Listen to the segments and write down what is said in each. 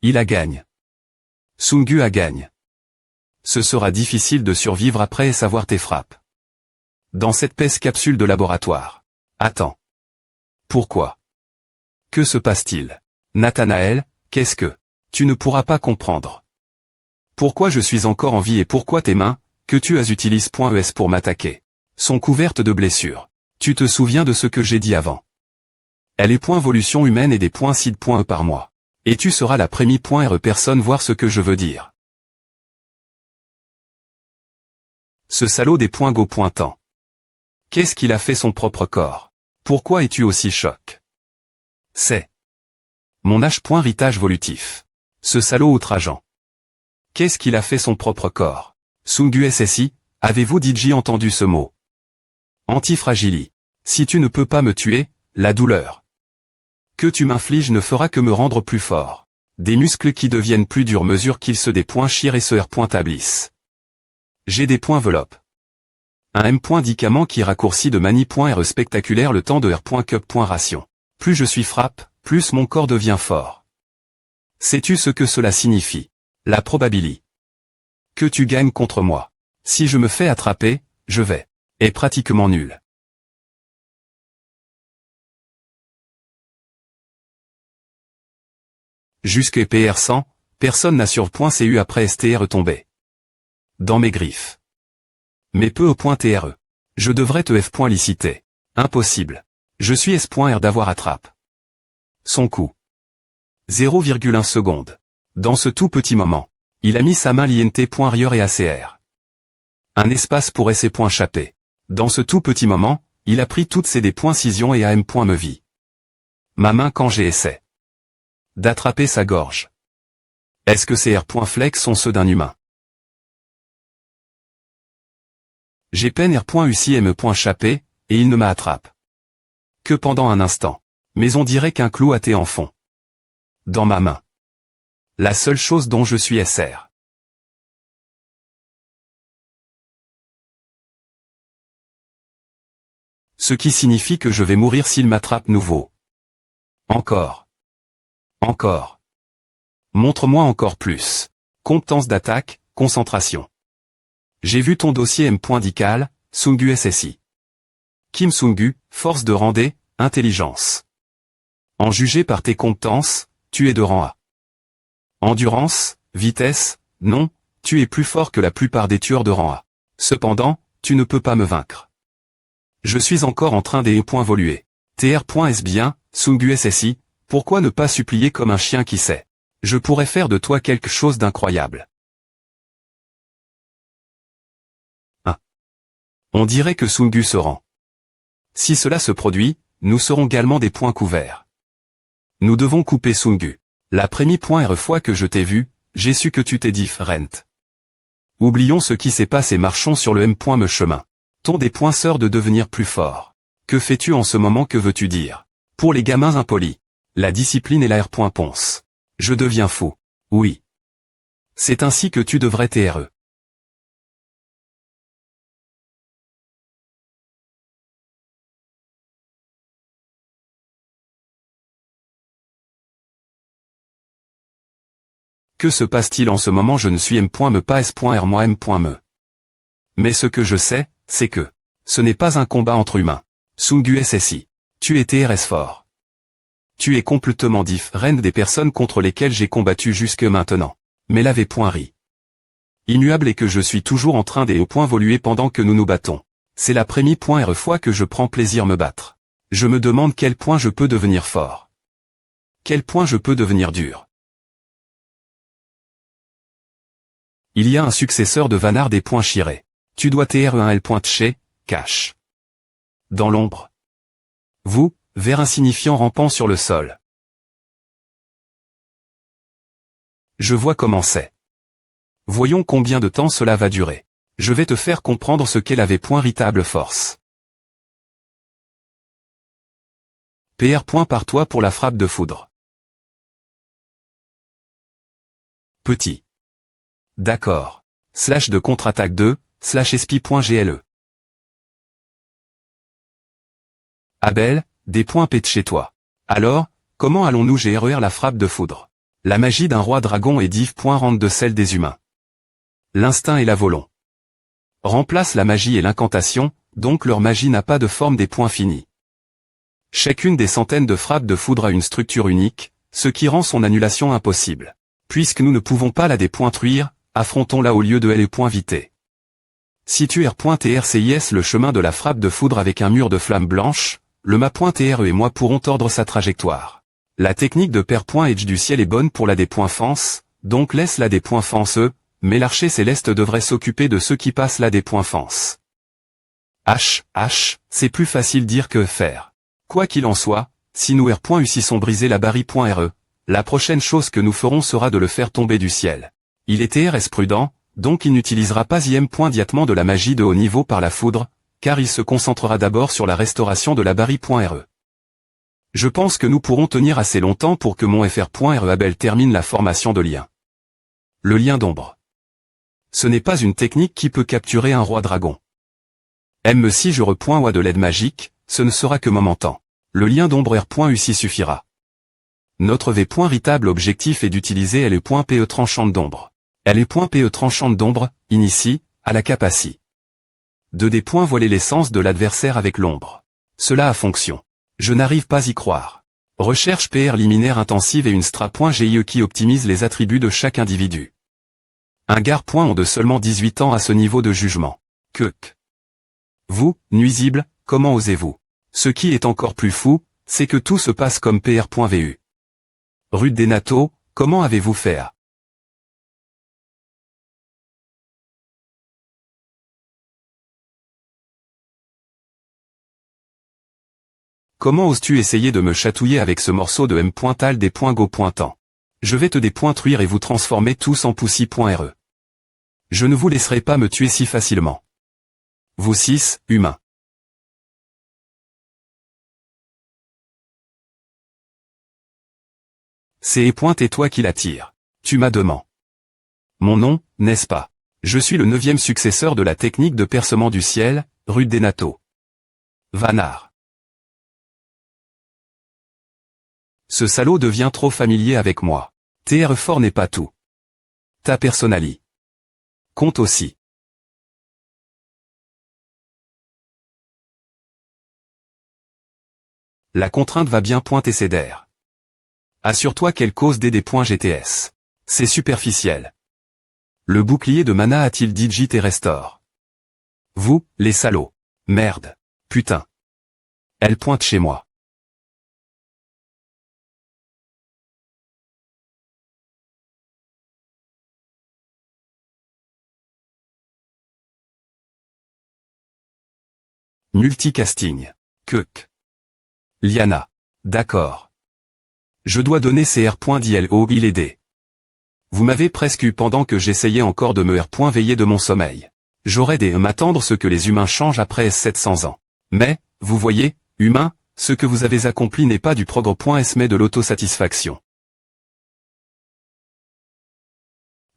Il a gagne. Sungu a gagne. Ce sera difficile de survivre après et savoir tes frappes. Dans cette pèse capsule de laboratoire. Attends. Pourquoi? Que se passe-t-il? Nathanaël, qu'est-ce que? Tu ne pourras pas comprendre. Pourquoi je suis encore en vie et pourquoi tes mains, que tu as utilisées pour m'attaquer, sont couvertes de blessures? Tu te souviens de ce que j'ai dit avant? Elle est .volution humaine et des .sid.e par mois. Et tu seras la première personne voir ce que je veux dire. Ce salaud des .go pointant. Qu'est-ce qu'il a fait son propre corps? Pourquoi es-tu aussi choc? C'est mon H. Volutif. Ce salaud outrageant. Qu'est-ce qu'il a fait son propre corps? Sungu SSI, avez-vous DJ entendu ce mot? Antifragili. Si tu ne peux pas me tuer, la douleur que tu m'infliges ne fera que me rendre plus fort. Des muscles qui deviennent plus durs mesure qu'ils se .chir et se R.tablissent. J'ai des .veloppe. Un M.dicament qui raccourcit de mani.r spectaculaire le temps de R.cup.ration. Plus je suis frappe, plus mon corps devient fort. Sais-tu ce que cela signifie? La probabilité que tu gagnes contre moi. Si je me fais attraper, je vais est pratiquement nul. Jusque PR100, personne n'a sur .cu après STR tombé dans mes griffes. Mais peu au .TRE. Je devrais te F. liciter. Impossible. Je suis S.R d'avoir attrape. Son coup. 0,1 seconde. Dans ce tout petit moment, il a mis sa main l'INT.rieur et ACR. Un espace pour S.chaper. Dans ce tout petit moment, il a pris toutes ses .cision et AM.me vie. Ma main quand j'ai essayé d'attraper sa gorge. Est-ce que ces R.flex sont ceux d'un humain? J'ai peine R.uci et me.chaper, et il ne m'attrape que pendant un instant. Mais on dirait qu'un clou a été en fond dans ma main. La seule chose dont je suis SR. Ce qui signifie que je vais mourir s'il m'attrape nouveau. Encore. Encore. Montre-moi encore plus. Compétence d'attaque, concentration. J'ai vu ton dossier M.dical, Sungu SSI. Kim Sungu, force de rendez, intelligence. En juger par tes compétences, tu es de rang A. Endurance, vitesse, non, tu es plus fort que la plupart des tueurs de rang A. Cependant, tu ne peux pas me vaincre. Je suis encore en train d'évoluer. TR.S bien, Sungu SSI, pourquoi ne pas supplier comme un chien qui sait? Je pourrais faire de toi quelque chose d'incroyable. On dirait que Sungu se rend. Si cela se produit, nous serons également des points couverts. Nous devons couper Sungu. La première fois que je t'ai vu, j'ai su que tu t'es différent. Oublions ce qui s'est passé, marchons sur le M.me chemin. Ton des sœurs de devenir plus fort. Que fais-tu en ce moment? Que veux-tu dire? Pour les gamins impolis. La discipline et la R.ponce. Je deviens fou. Oui. C'est ainsi que tu devrais TRE. Que se passe-t-il en ce moment? Je ne suis M.me pas S.R moi M.me. Mais ce que je sais, c'est que ce n'est pas un combat entre humains. Sungu SSI. Tu es TRS fort. Tu es complètement différent des personnes contre lesquelles j'ai combattu jusque maintenant. Mais l'avait point ri. Immuable et que je suis toujours en train d'évoluer pendant que nous nous battons. C'est la première fois que je prends plaisir me battre. Je me demande quel point je peux devenir fort. Quel point je peux devenir dur. Il y a un successeur de Vanard des points chirés. Tu dois TR1L chez, cache. Dans l'ombre. Vous, vers insignifiant rampant sur le sol. Je vois comment c'est. Voyons combien de temps cela va durer. Je vais te faire comprendre ce qu'est la véritable force. PR. Par toi pour la frappe de foudre. Petit. D'accord. Slash de contre-attaque 2, slash espi.gle. Abel, des points P de chez toi. Alors, comment allons-nous gérer la frappe de foudre? La magie d'un roi dragon et div. Rente de celle des humains. L'instinct et la volon. Remplace la magie et l'incantation, donc leur magie n'a pas de forme des points finis. Chacune des centaines de frappes de foudre a une structure unique, ce qui rend son annulation impossible. Puisque nous ne pouvons pas la dépointruire, affrontons-la au lieu de L et vité. Si R.TRCIS le chemin de la frappe de foudre avec un mur de flammes blanches, le Ma.TRE et moi pourrons tordre sa trajectoire. La technique de Pair.Edge du ciel est bonne pour la dépointfence, donc laisse la dépointfence mais l'archer céleste devrait s'occuper de ceux qui passent la dépointfence. C'est plus facile dire que faire. Quoi qu'il en soit, si nous R.UCI sont brisés la barre.RE, la prochaine chose que nous ferons sera de le faire tomber du ciel. Il est TRS prudent, donc il n'utilisera pas IM.diatement de la magie de haut niveau par la foudre, car il se concentrera d'abord sur la restauration de la barre.RE. Je pense que nous pourrons tenir assez longtemps pour que mon FR.RE Abel termine la formation de lien. Le lien d'ombre. Ce n'est pas une technique qui peut capturer un roi dragon. Même si je repoint de l'aide magique, ce ne sera que momentan. Le lien d'ombre R.UCI suffira. Notre véritable objectif est d'utiliser L.PE tranchante d'ombre. L.PE tranchante d'ombre, initie, à la capacité de des points voiler l'essence de l'adversaire avec l'ombre. Cela a fonction. Je n'arrive pas y croire. Recherche PR liminaire intensive et une Stra.GIE qui optimise les attributs de chaque individu. Un gars ont de seulement 18 ans à ce niveau de jugement. Vous, nuisible, comment osez-vous? Ce qui est encore plus fou, c'est que tout se passe comme PR.VU. Rude des Nato, comment avez-vous fait à? Comment oses-tu essayer de me chatouiller avec ce morceau de M.Tal des .go pointant? Je vais te dépointruire et vous transformer tous en poussi.re. Je ne vous laisserai pas me tuer si facilement. Vous 6, humains. C'est et toi qui l'attire. Tu m'as demandé. Mon nom, n'est-ce pas? Je suis le 9e successeur de la technique de percement du ciel, Rude des Nato. Vanard. Ce salaud devient trop familier avec moi. TR fort n'est pas tout. Ta personnalité compte aussi. La contrainte va bien pointer ses d'air. Assure-toi qu'elle cause des points GTS. C'est superficiel. Le bouclier de mana a-t-il digit et restore? Vous, les salauds. Merde. Putain. Elle pointe chez moi. Multicasting. Liana. D'accord. Je dois donner CR.DLO il est D. Vous m'avez presque eu pendant que j'essayais encore de me veiller de mon sommeil. J'aurais dû m'attendre ce que les humains changent après 700 ans. Mais, vous voyez, humains, ce que vous avez accompli n'est pas du progrès.s mais de l'autosatisfaction.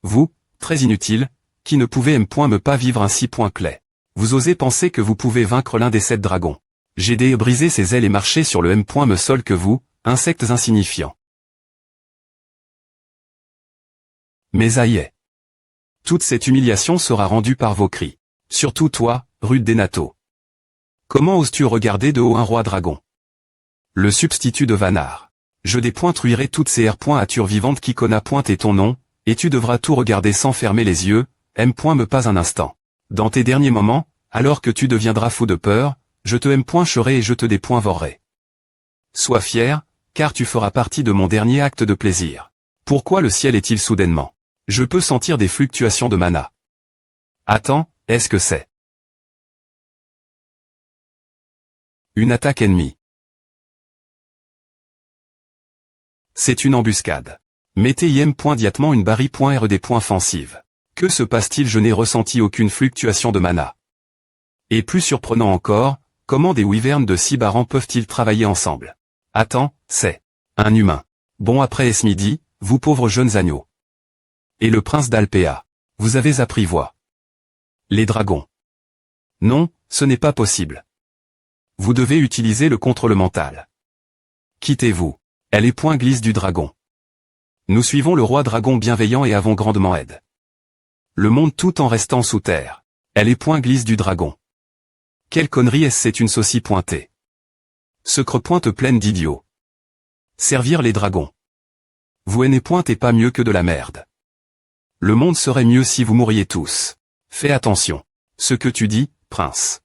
Vous, très inutile, qui ne pouvez me pas vivre ainsi. Clé. Vous osez penser que vous pouvez vaincre l'un des 7 dragons. J'ai brisé ses ailes et marché sur le me seul que vous, insectes insignifiants. Mais aïe. Toute cette humiliation sera rendue par vos cris. Surtout toi, Rude des Nato. Comment oses-tu regarder de haut un roi dragon? Le substitut de Vanard. Je dépointruirai toutes ces R.atures vivantes qui connaissent pointer ton nom, et tu devras tout regarder sans fermer les yeux, me pas un instant. Dans tes derniers moments, alors que tu deviendras fou de peur, je te cherai et je te dépoinvorerai. Sois fier, car tu feras partie de mon dernier acte de plaisir. Pourquoi le ciel est-il soudainement? Je peux sentir des fluctuations de mana. Attends, est-ce que c'est une attaque ennemie? C'est une embuscade. Mettez IM.diatement une barre.RE des points offensives. Que se passe-t-il? Je n'ai ressenti aucune fluctuation de mana. Et plus surprenant encore, comment des wyverns de 6 barans peuvent-ils travailler ensemble? Attends, c'est un humain. Bon après ce midi, vous pauvres jeunes agneaux. Et le prince d'Alpéa. Vous avez appris voix. Les dragons. Non, ce n'est pas possible. Vous devez utiliser le contrôle mental. Quittez-vous. Elle est point glisse du dragon. Nous suivons le roi dragon bienveillant et avons grandement aide le monde tout en restant sous terre. Elle est point glisse du dragon. Quelle connerie est-ce, c'est une saucisse pointée. Secre pointe pleine d'idiots. Servir les dragons. Vous n'est point et pas mieux que de la merde. Le monde serait mieux si vous mouriez tous. Fais attention. Ce que tu dis, prince.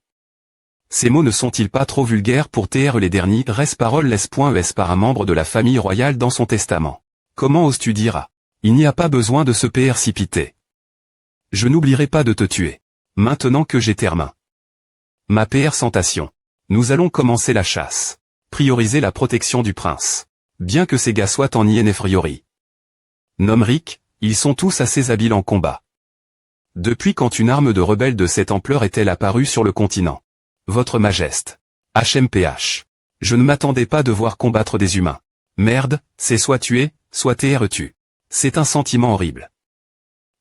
Ces mots ne sont-ils pas trop vulgaires pour taire les derniers paroles laisse.es par un membre de la famille royale dans son testament. Comment oses-tu dire ah? Il n'y a pas besoin de se précipiter. Je n'oublierai pas de te tuer. Maintenant que j'ai terminé ma présentation. Nous allons commencer la chasse. Prioriser la protection du prince. Bien que ces gars soient en infériori. Nomric, ils sont tous assez habiles en combat. Depuis quand une arme de rebelle de cette ampleur est-elle apparue sur le continent? Votre Majesté. HMPH. Je ne m'attendais pas de voir combattre des humains. Merde, c'est soit tuer, soit tu. C'est un sentiment horrible.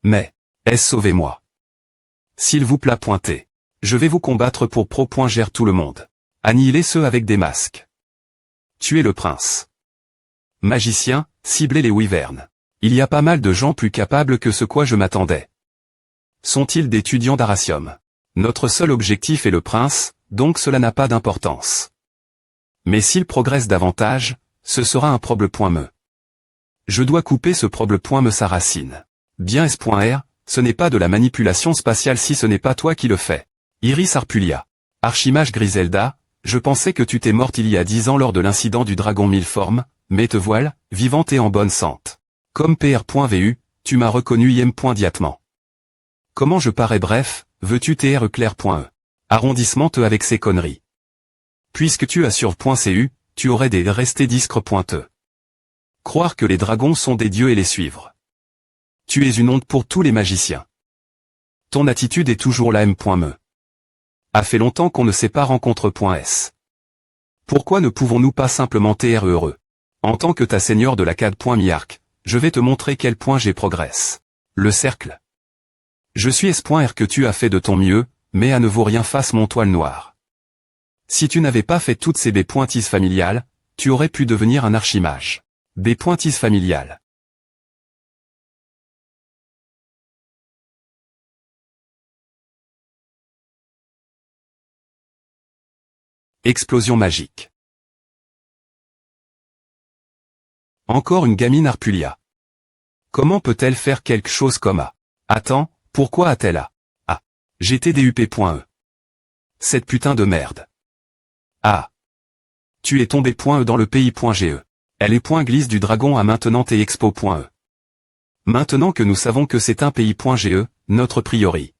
Mais, sauvez-moi. S'il vous plaît pointez. Je vais vous combattre pour gère tout le monde. Annihiler ceux avec des masques. Tuer le prince. Magicien, cibler les wyverns. Il y a pas mal de gens plus capables que ce quoi je m'attendais. Sont-ils d'étudiants d'Aracium? Notre seul objectif est le prince, donc cela n'a pas d'importance. Mais s'il progresse davantage, ce sera un problème. Je dois couper ce problème sa racine. Bien S.R, ce n'est pas de la manipulation spatiale si ce n'est pas toi qui le fais. Iris Arpulia. Archimage Griselda, je pensais que tu t'es morte il y a 10 ans lors de l'incident du dragon mille formes, mais te voilà, vivante et en bonne santé. Comme PR.vu, tu m'as reconnu IM.diatement. Comment je parais bref, veux-tu TR-clair.e. Arrondissement te avec ces conneries. Puisque tu as sur .cu, tu aurais des restés discre.e. Croire que les dragons sont des dieux et les suivre. Tu es une honte pour tous les magiciens. Ton attitude est toujours la M.me. A fait longtemps qu'on ne s'est pas rencontre.s. Pourquoi ne pouvons-nous pas simplement TR heureux? En tant que ta seigneur de la CAD.miarc, je vais te montrer quel point j'ai progresse. Le cercle. Je suis S.R que tu as fait de ton mieux, mais à ne vaut rien face mon toile noire. Si tu n'avais pas fait toutes ces B.is familiales, tu aurais pu devenir un archimage. B.is familiales. Explosion magique. Encore une gamine Arpulia. Comment peut-elle faire quelque chose comme A? Attends, pourquoi a-t-elle A? Ah. GTDUP.e. Cette putain de merde. Ah. Tu es tombé.e dans le pays.ge. Elle est .glisse du dragon à maintenant et expo.e. Maintenant que nous savons que c'est un pays.ge, notre priori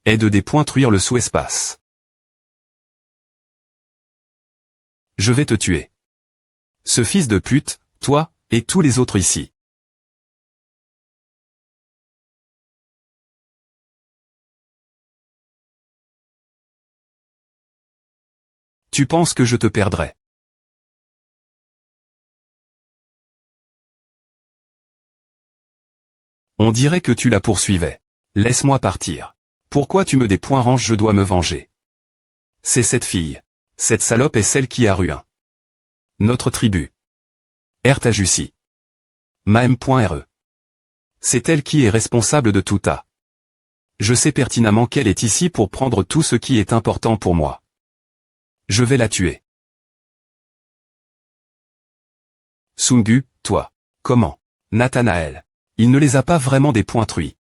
est de détruire le sous-espace. Je vais te tuer. Ce fils de pute, toi, et tous les autres ici. Tu penses que je te perdrai? On dirait que tu la poursuivais. Laisse-moi partir. Pourquoi tu me range, je dois me venger. C'est cette fille. Cette salope est celle qui a ruin notre tribu. Ertajussi. Maem.re. C'est elle qui est responsable de tout ça. Je sais pertinemment qu'elle est ici pour prendre tout ce qui est important pour moi. Je vais la tuer. Sungu, toi. Comment? Nathanaël. Il ne les a pas vraiment détruits.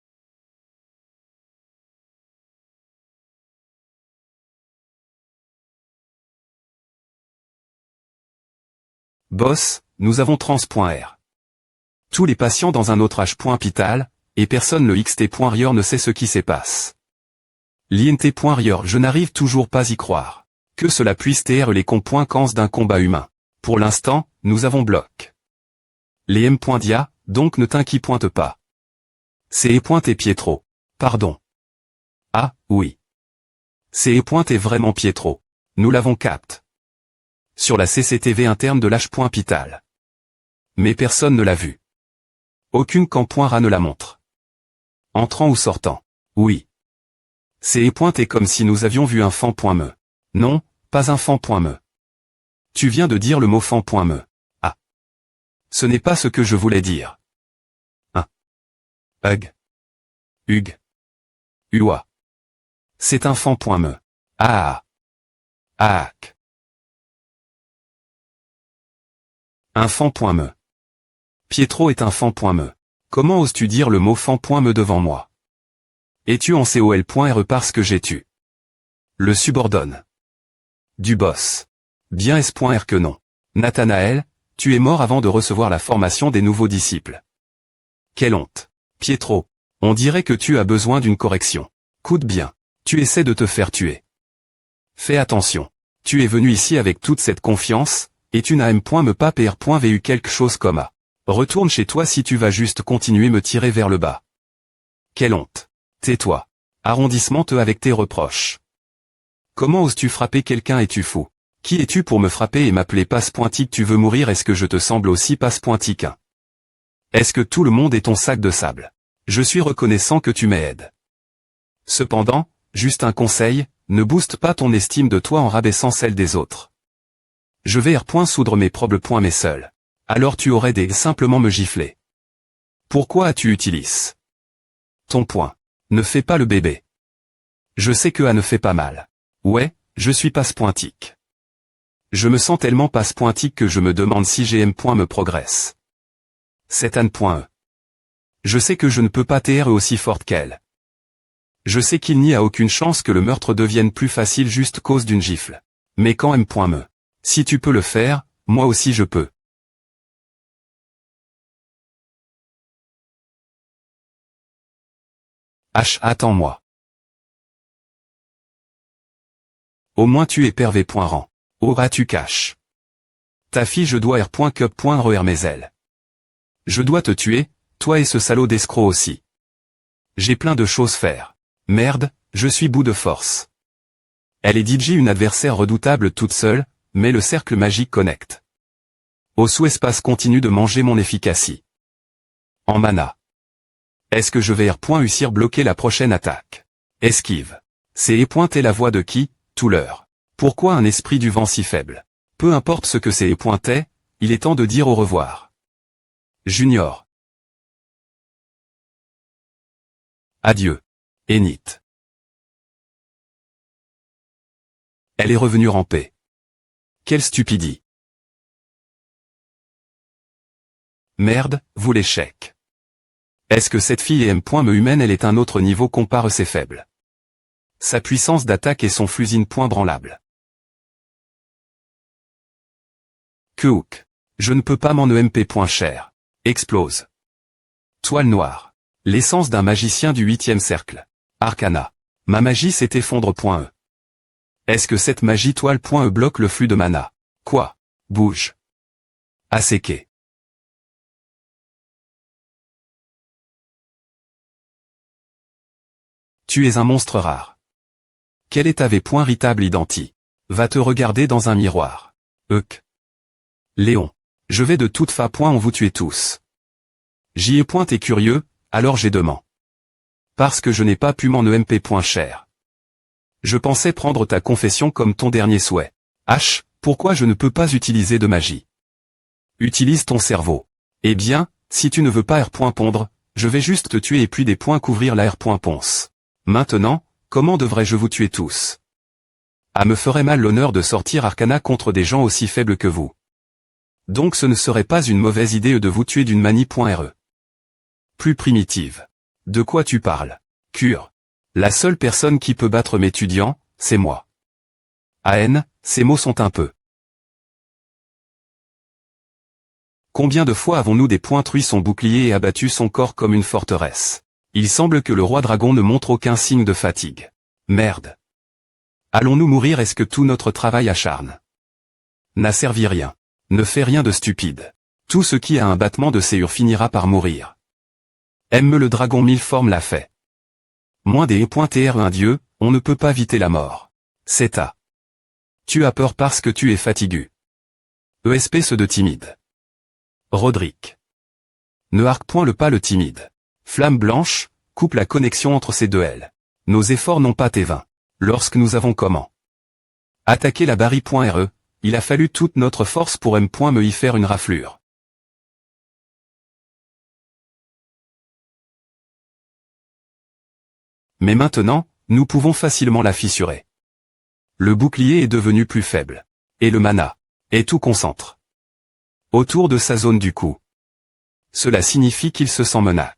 Boss, nous avons trans.r. Tous les patients dans un autre H.pital, et personne le xt.rior ne sait ce qui se passe. L'int.rior, je n'arrive toujours pas y croire. Que cela puisse taire les conséquences d'un combat humain. Pour l'instant, nous avons bloc. Les M.dia, donc ne t'inquiète pas. C'est et Pietro. Pardon. Ah, oui. C'est et vraiment Pietro. Nous l'avons capté. Sur la CCTV interne de l'H.pital. Mais personne ne l'a vu. Aucune camp.ra ne la montre. Entrant ou sortant. Oui. C'est et comme si nous avions vu un fan.me. Non, pas un fan.me. Tu viens de dire le mot fan.me. Ah. Ce n'est pas ce que je voulais dire. Hug. Hug. Ua. C'est un fan.me. Ah. Aak. Un fan.me. Pietro est un fan.me. Comment oses-tu dire le mot fan.me devant moi? Es-tu en col.re parce que j'ai tu? Le subordonne. Du boss. Bien s.r que non. Nathanaël, tu es mort avant de recevoir la formation des nouveaux disciples. Quelle honte. Pietro, on dirait que tu as besoin d'une correction. Coûte bien. Tu essaies de te faire tuer. Fais attention. Tu es venu ici avec toute cette confiance, et tu n'as me pas pr.vu quelque chose comme A. Retourne chez toi si tu vas juste continuer me tirer vers le bas. Quelle honte. Tais-toi. Arrondissement-te avec tes reproches. Comment oses-tu frapper quelqu'un? Es-tu fou? Qui es-tu pour me frapper et m'appeler passe-pointique? Tu veux mourir? Est-ce que je te semble aussi passe-pointique? Est-ce que tout le monde est ton sac de sable? Je suis reconnaissant que tu m'aides. Cependant, juste un conseil, ne booste pas ton estime de toi en rabaissant celle des autres. Je vais soudre mes propres points mais seul. Alors tu aurais des simplement me gifler. Pourquoi as-tu utilisé ton point? Ne fais pas le bébé. Je sais que A ne fait pas mal. Ouais, je suis passe-pointique. Je me sens tellement passe-pointique que je me demande si me progresse. C'est Anne.e. Je sais que je ne peux pas TR aussi forte qu'elle. Je sais qu'il n'y a aucune chance que le meurtre devienne plus facile juste cause d'une gifle. Mais quand me. Si tu peux le faire, moi aussi je peux. Attends-moi. Au moins tu es pervé.rang. Tu caches. Ta fille je dois r.cup.re mes ailes. Je dois te tuer, toi et ce salaud d'escroc aussi. J'ai plein de choses faire. Merde, je suis bout de force. Elle est DJ une adversaire redoutable toute seule, mais le cercle magique connecte. Au sous-espace continue de manger mon efficacie. En mana. Est-ce que je vais réussir bloquer la prochaine attaque? Esquive. C'est épointer la voix de qui? Tout l'heure. Pourquoi un esprit du vent si faible? Peu importe ce que c'est épointé, il est temps de dire au revoir. Junior. Adieu. Enit. Elle est revenue ramper. Quelle stupidité. Merde, vous l'échec. Est-ce que cette fille est me humaine? Elle est un autre niveau compare ses faibles. Sa puissance d'attaque et son fusil branlable. Cook. Je ne peux pas m'en cher. Explose. Toile noire. L'essence d'un magicien du 8e cercle. Arcana. Ma magie s'effondre.e. Est-ce que cette magie toile.e bloque le flux de mana? Quoi? Bouge. Asséqué. Tu es un monstre rare. Quel est ta V.ritable identi? Va te regarder dans un miroir. Léon. Je vais de toute on vous tuer tous. J'y ai point et curieux, alors j'ai demand. Parce que je n'ai pas pu m'en cher. Je pensais prendre ta confession comme ton dernier souhait. Pourquoi je ne peux pas utiliser de magie? Utilise ton cerveau. Eh bien, si tu ne veux pas pondre, je vais juste te tuer et puis des points couvrir la ponce. Maintenant, comment devrais-je vous tuer tous? Me ferait mal l'honneur de sortir Arcana contre des gens aussi faibles que vous. Donc ce ne serait pas une mauvaise idée de vous tuer d'une manie.re. Plus primitive. De quoi tu parles? Cure. La seule personne qui peut battre mes étudiants, c'est moi. Ces mots sont un peu. Combien de fois avons-nous dépointrui son bouclier et abattu son corps comme une forteresse? Il semble que le roi dragon ne montre aucun signe de fatigue. Merde. Allons-nous mourir? Est-ce que tout notre travail acharne n'a servi rien? Ne fais rien de stupide. Tout ce qui a un battement de séure finira par mourir. Le dragon mille formes l'a fait. Moins des .tr un dieu, on ne peut pas éviter la mort. C'est à. Tu as peur parce que tu es fatigué. Espèce de timide. Roderick. Ne arque point le pas le timide. Flamme blanche, coupe la connexion entre ces deux ailes. Nos efforts n'ont pas été vains. Lorsque nous avons attaqué la barrie.re, il a fallu toute notre force pour me y faire une raflure. Mais maintenant, nous pouvons facilement la fissurer. Le bouclier est devenu plus faible. Et le mana. Et tout concentre autour de sa zone du cou. Cela signifie qu'il se sent menace.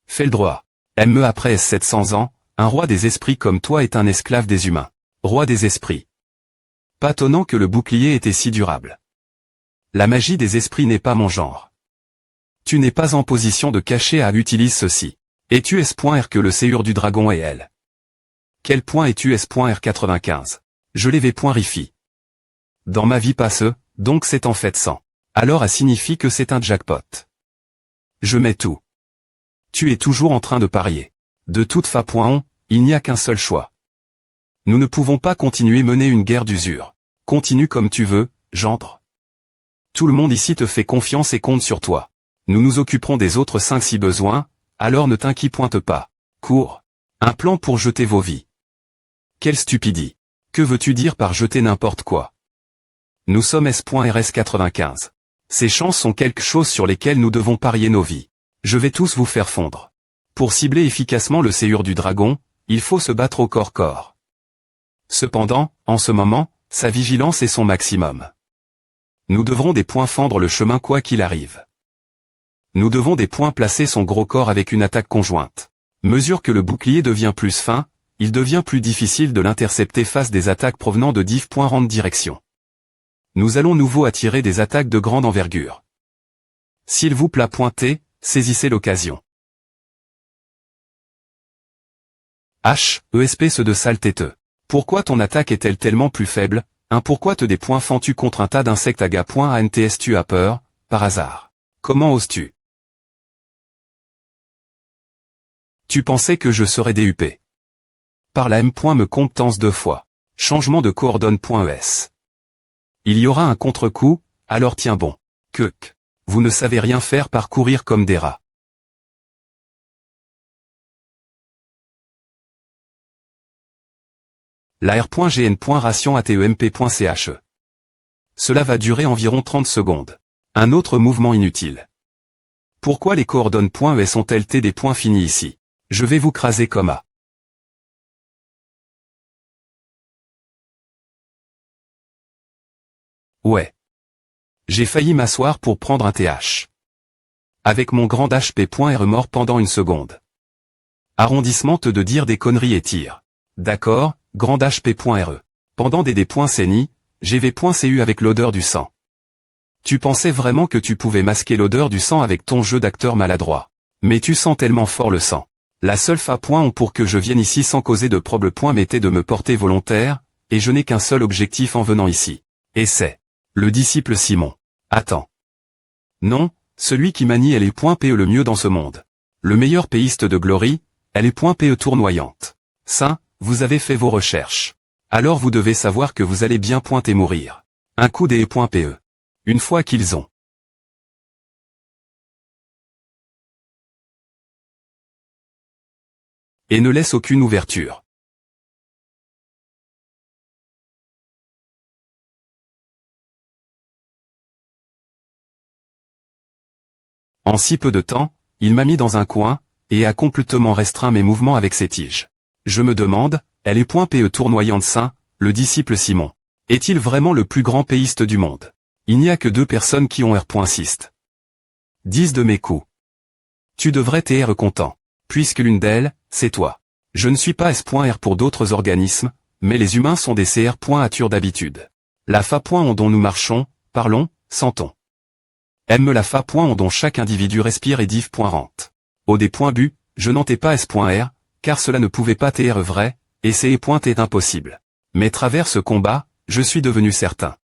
Feldroy. Me après 700 ans, un roi des esprits comme toi est un esclave des humains. Roi des esprits. Pas étonnant que le bouclier était si durable. La magie des esprits n'est pas mon genre. Tu n'es pas en position de cacher à utiliser ceci. Et tu es.R que le séur du dragon est elle. Quel point es-tu S.R95? Je l'ai V.Rifi. Dans ma vie passe, donc c'est en fait 100. Alors ça signifie que c'est un jackpot. Je mets tout. Tu es toujours en train de parier. De toute façon, il n'y a qu'un seul choix. Nous ne pouvons pas continuer mener une guerre d'usure. Continue comme tu veux, gendre. Tout le monde ici te fait confiance et compte sur toi. Nous nous occuperons des autres 5 si besoin, alors ne t'inquiète pas. Cours. Un plan pour jeter vos vies. Quelle stupidité. Que veux-tu dire par jeter n'importe quoi? Nous sommes S.RS95. Ces chances sont quelque chose sur lesquelles nous devons parier nos vies. Je vais tous vous faire fondre. Pour cibler efficacement le séur du dragon, il faut se battre au corps-corps. Cependant, en ce moment, sa vigilance est son maximum. Nous devrons des points fendre le chemin quoi qu'il arrive. Nous devons des points placer son gros corps avec une attaque conjointe. Mesure que le bouclier devient plus fin, il devient plus difficile de l'intercepter face des attaques provenant de div.rand direction. Nous allons nouveau attirer des attaques de grande envergure. S'il vous plaît pointez, saisissez l'occasion. ESP ce de sale têteux. Pourquoi ton attaque est-elle tellement plus faible? Pourquoi te des points fends-tu contre un tas d'insectes à gars.ANTS tu as peur, par hasard? Comment oses-tu? Tu pensais que je serais DUP. Par la M. me comptance 2 fois. Changement de coordonne.es. Il y aura un contre-coup, alors tiens bon. Vous ne savez rien faire par courir comme des rats. La R.GN.ration ATEMP.CHE. Cela va durer environ 30 secondes. Un autre mouvement inutile. Pourquoi les coordonnes.es sont-elles des points finis ici? Je vais vous craser comme A. Ouais. J'ai failli m'asseoir pour prendre un TH. Avec mon grand HP.R mort pendant une seconde. Arrondissement te de dire des conneries et tire. D'accord, grand HP.RE. Pendant des D.CNI, GV.CU avec l'odeur du sang. Tu pensais vraiment que tu pouvais masquer l'odeur du sang avec ton jeu d'acteur maladroit. Mais tu sens tellement fort le sang. La seule fa.on pour que je vienne ici sans causer de problème m'était de me porter volontaire, et je n'ai qu'un seul objectif en venant ici. Et c'est le disciple Simon. Attends. Non, celui qui manie elle est .PE le mieux dans ce monde. Le meilleur péiste de Glory, elle est .PE tournoyante. Ça, vous avez fait vos recherches. Alors vous devez savoir que vous allez bien pointer mourir. Un coup des .PE. Une fois qu'ils ont. Et ne laisse aucune ouverture. En si peu de temps, il m'a mis dans un coin, et a complètement restreint mes mouvements avec ses tiges. Je me demande, elle est .PE tournoyante Saint, le disciple Simon. Est-il vraiment le plus grand péiste du monde? Il n'y a que 2 personnes qui ont R.6. 10 de mes coups. Tu devrais t'être content. Puisque l'une d'elles, c'est toi. Je ne suis pas S.R pour d'autres organismes, mais les humains sont des CR.ature d'habitude. La fa.on dont nous marchons, parlons, sentons. Aime la fa.on dont chaque individu respire et div.rente. Au des.bu, je n'en t'ai pas S.R, car cela ne pouvait pas t'être vrai, et c'est est impossible. Mais travers ce combat, je suis devenu certain.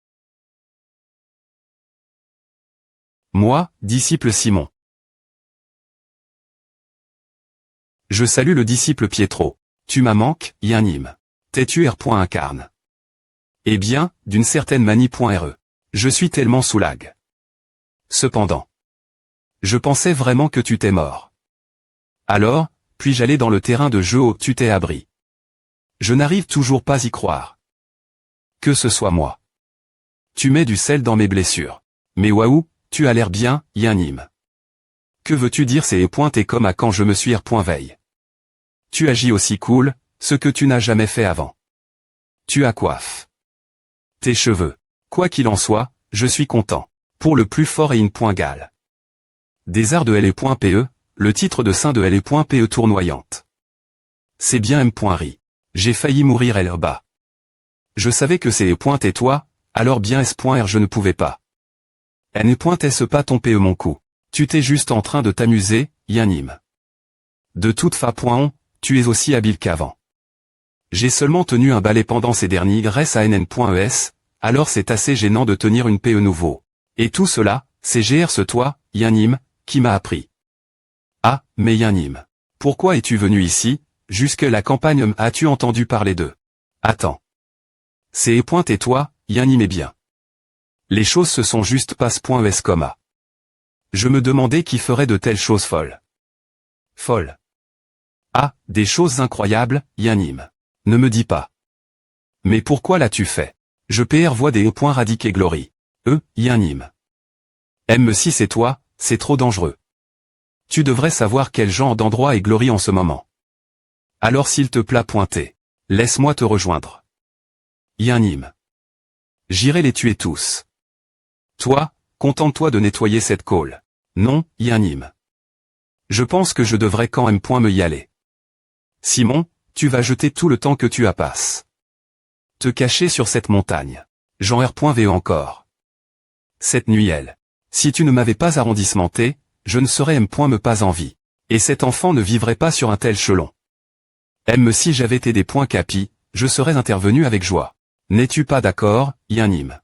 Moi, disciple Simon. Je salue le disciple Pietro. Tu m'as manque, Yannim. T'es-tu R.incarne. Eh bien, d'une certaine manie.re. Je suis tellement soulage. Cependant. Je pensais vraiment que tu t'es mort. Alors, puis-je aller dans le terrain de jeu où tu t'es abri? Je n'arrive toujours pas y croire. Que ce soit moi. Tu mets du sel dans mes blessures. Mais waouh, tu as l'air bien, Yannim. Que veux-tu dire c'est pointé comme à quand je me suis R.veille. Tu agis aussi cool, ce que tu n'as jamais fait avant. Tu as coiffe tes cheveux. Quoi qu'il en soit, je suis content. Pour le plus fort et in.gal. Des arts de LE.PE, le titre de saint de LE.PE tournoyante. C'est bien M.ri. J'ai failli mourir L.bas. Je savais que c'est E.et toi, alors bien S.R je ne pouvais pas. N.S pas ton PE mon coup. Tu t'es juste en train de t'amuser, Yanim. De toute façon, tu es aussi habile qu'avant. J'ai seulement tenu un balai pendant ces derniers grâce à NN.ES, alors c'est assez gênant de tenir une PE nouveau. Et tout cela, c'est ce toi, Yanim, qui m'a appris. Ah, mais Yanim. Pourquoi es-tu venu ici, jusque la campagne as-tu entendu parler d'eux? Attends. C'est et toi, Yanim est bien. Les choses se sont juste passe.es comma. Je me demandais qui ferait de telles choses folles. Folles. Ah, des choses incroyables, Yanim. Ne me dis pas. Mais pourquoi l'as-tu fait? Je vois des radiques et glory. Yanim. M6 c'est toi, c'est trop dangereux. Tu devrais savoir quel genre d'endroit est glory en ce moment. Alors s'il te plaît pointer. Laisse-moi te rejoindre. Yanim. J'irai les tuer tous. Toi, contente-toi de nettoyer cette colle. Non, Yanim. Je pense que je devrais quand même me y aller. Simon, tu vas jeter tout le temps que tu as passe. Te cacher sur cette montagne. Jean R.VE encore. Cette nuit elle. Si tu ne m'avais pas arrondissementé, je ne serais me pas en vie. Et cet enfant ne vivrait pas sur un tel chelon. Si j'avais été des points capi, je serais intervenu avec joie. N'es-tu pas d'accord, Yanim?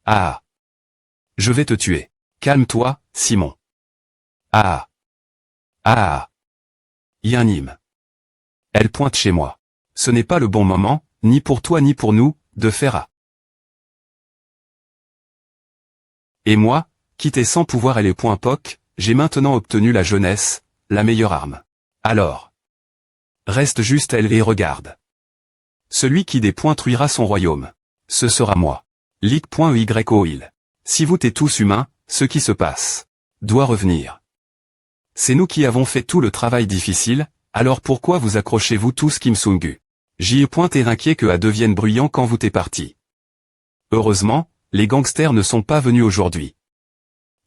Ah. Je vais te tuer. Calme-toi, Simon. Ah. Ah. Yanim. Elle pointe chez moi. Ce n'est pas le bon moment, ni pour toi ni pour nous, de faire à. Et moi, quitter sans pouvoir et les points POC, j'ai maintenant obtenu la jeunesse, la meilleure arme. Alors. Reste juste elle et regarde. Celui qui dépointruira son royaume. Ce sera moi. League.YOIL. Si vous t'es tous humains, ce qui se passe doit revenir. C'est nous qui avons fait tout le travail difficile, alors pourquoi vous accrochez-vous tous Kim Sung-gu? J'y est inquiet que A devienne bruyant quand vous t'es parti. Heureusement, les gangsters ne sont pas venus aujourd'hui.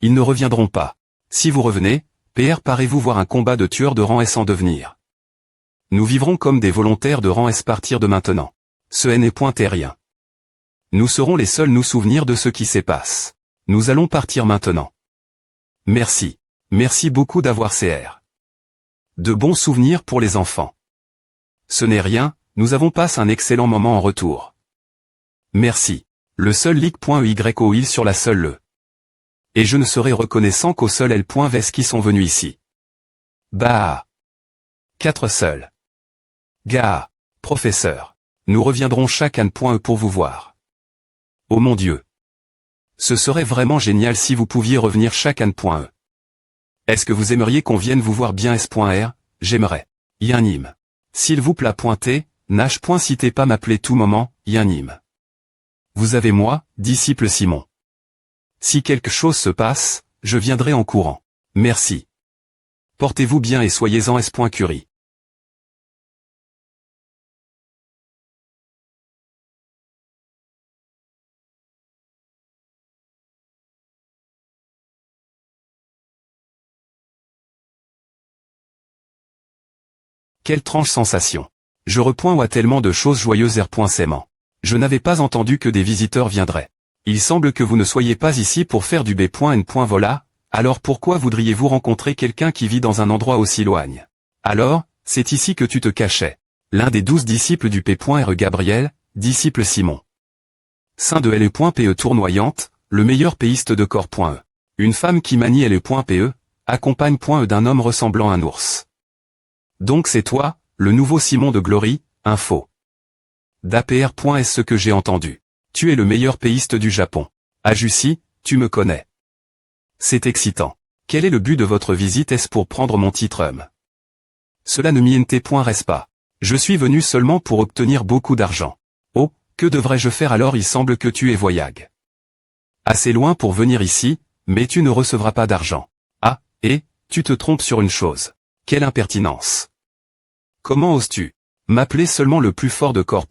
Ils ne reviendront pas. Si vous revenez, parez-vous voir un combat de tueurs de rang S en devenir. Nous vivrons comme des volontaires de rang S partir de maintenant. Ce n'est rien. Nous serons les seuls nous souvenir de ce qui se passe. Nous allons partir maintenant. Merci. Merci beaucoup d'avoir CR. De bons souvenirs pour les enfants. Ce n'est rien, nous avons passé un excellent moment en retour. Merci. Le seul League.YOIL sur la seule le. Et je ne serai reconnaissant qu'au seul L.Ves qui sont venus ici. Bah. 4 seuls. Gars. Professeur. Nous reviendrons chaque N.E pour vous voir. Oh mon Dieu. Ce serait vraiment génial si vous pouviez revenir chaque N.E. Est-ce que vous aimeriez qu'on vienne vous voir bien S.R? J'aimerais. Yanim. S'il vous plaît pointez, citez pas m'appeler tout moment, Yanim. Vous avez moi, disciple Simon. Si quelque chose se passe, je viendrai en courant. Merci. Portez-vous bien et soyez-en S.Curie. Quelle tranche sensation. Je repoins tellement de choses joyeuses R.Saiement. Je n'avais pas entendu que des visiteurs viendraient. Il semble que vous ne soyez pas ici pour faire du B.N. Voilà, alors pourquoi voudriez-vous rencontrer quelqu'un qui vit dans un endroit aussi loin? Alors, c'est ici que tu te cachais. L'un des 12 disciples du P.R. Gabriel, disciple Simon. Saint de L.PE tournoyante, le meilleur péiste de corps.E. Une femme qui manie L.PE, accompagne.E d'un homme ressemblant à un ours. Donc c'est toi, le nouveau Simon de Glory, info. d'APR. Est-ce ce que j'ai entendu? Tu es le meilleur péiste du Japon. Ah Jussi, tu me connais. C'est excitant. Quel est le but de votre visite? Est-ce pour prendre mon titre Cela ne m'y reste pas. Je suis venu seulement pour obtenir beaucoup d'argent. Oh, que devrais-je faire alors? Il semble que tu es voyage. Assez loin pour venir ici, mais tu ne recevras pas d'argent. Ah, et, tu te trompes sur une chose. Quelle impertinence. Comment oses-tu m'appeler seulement le plus fort de corps?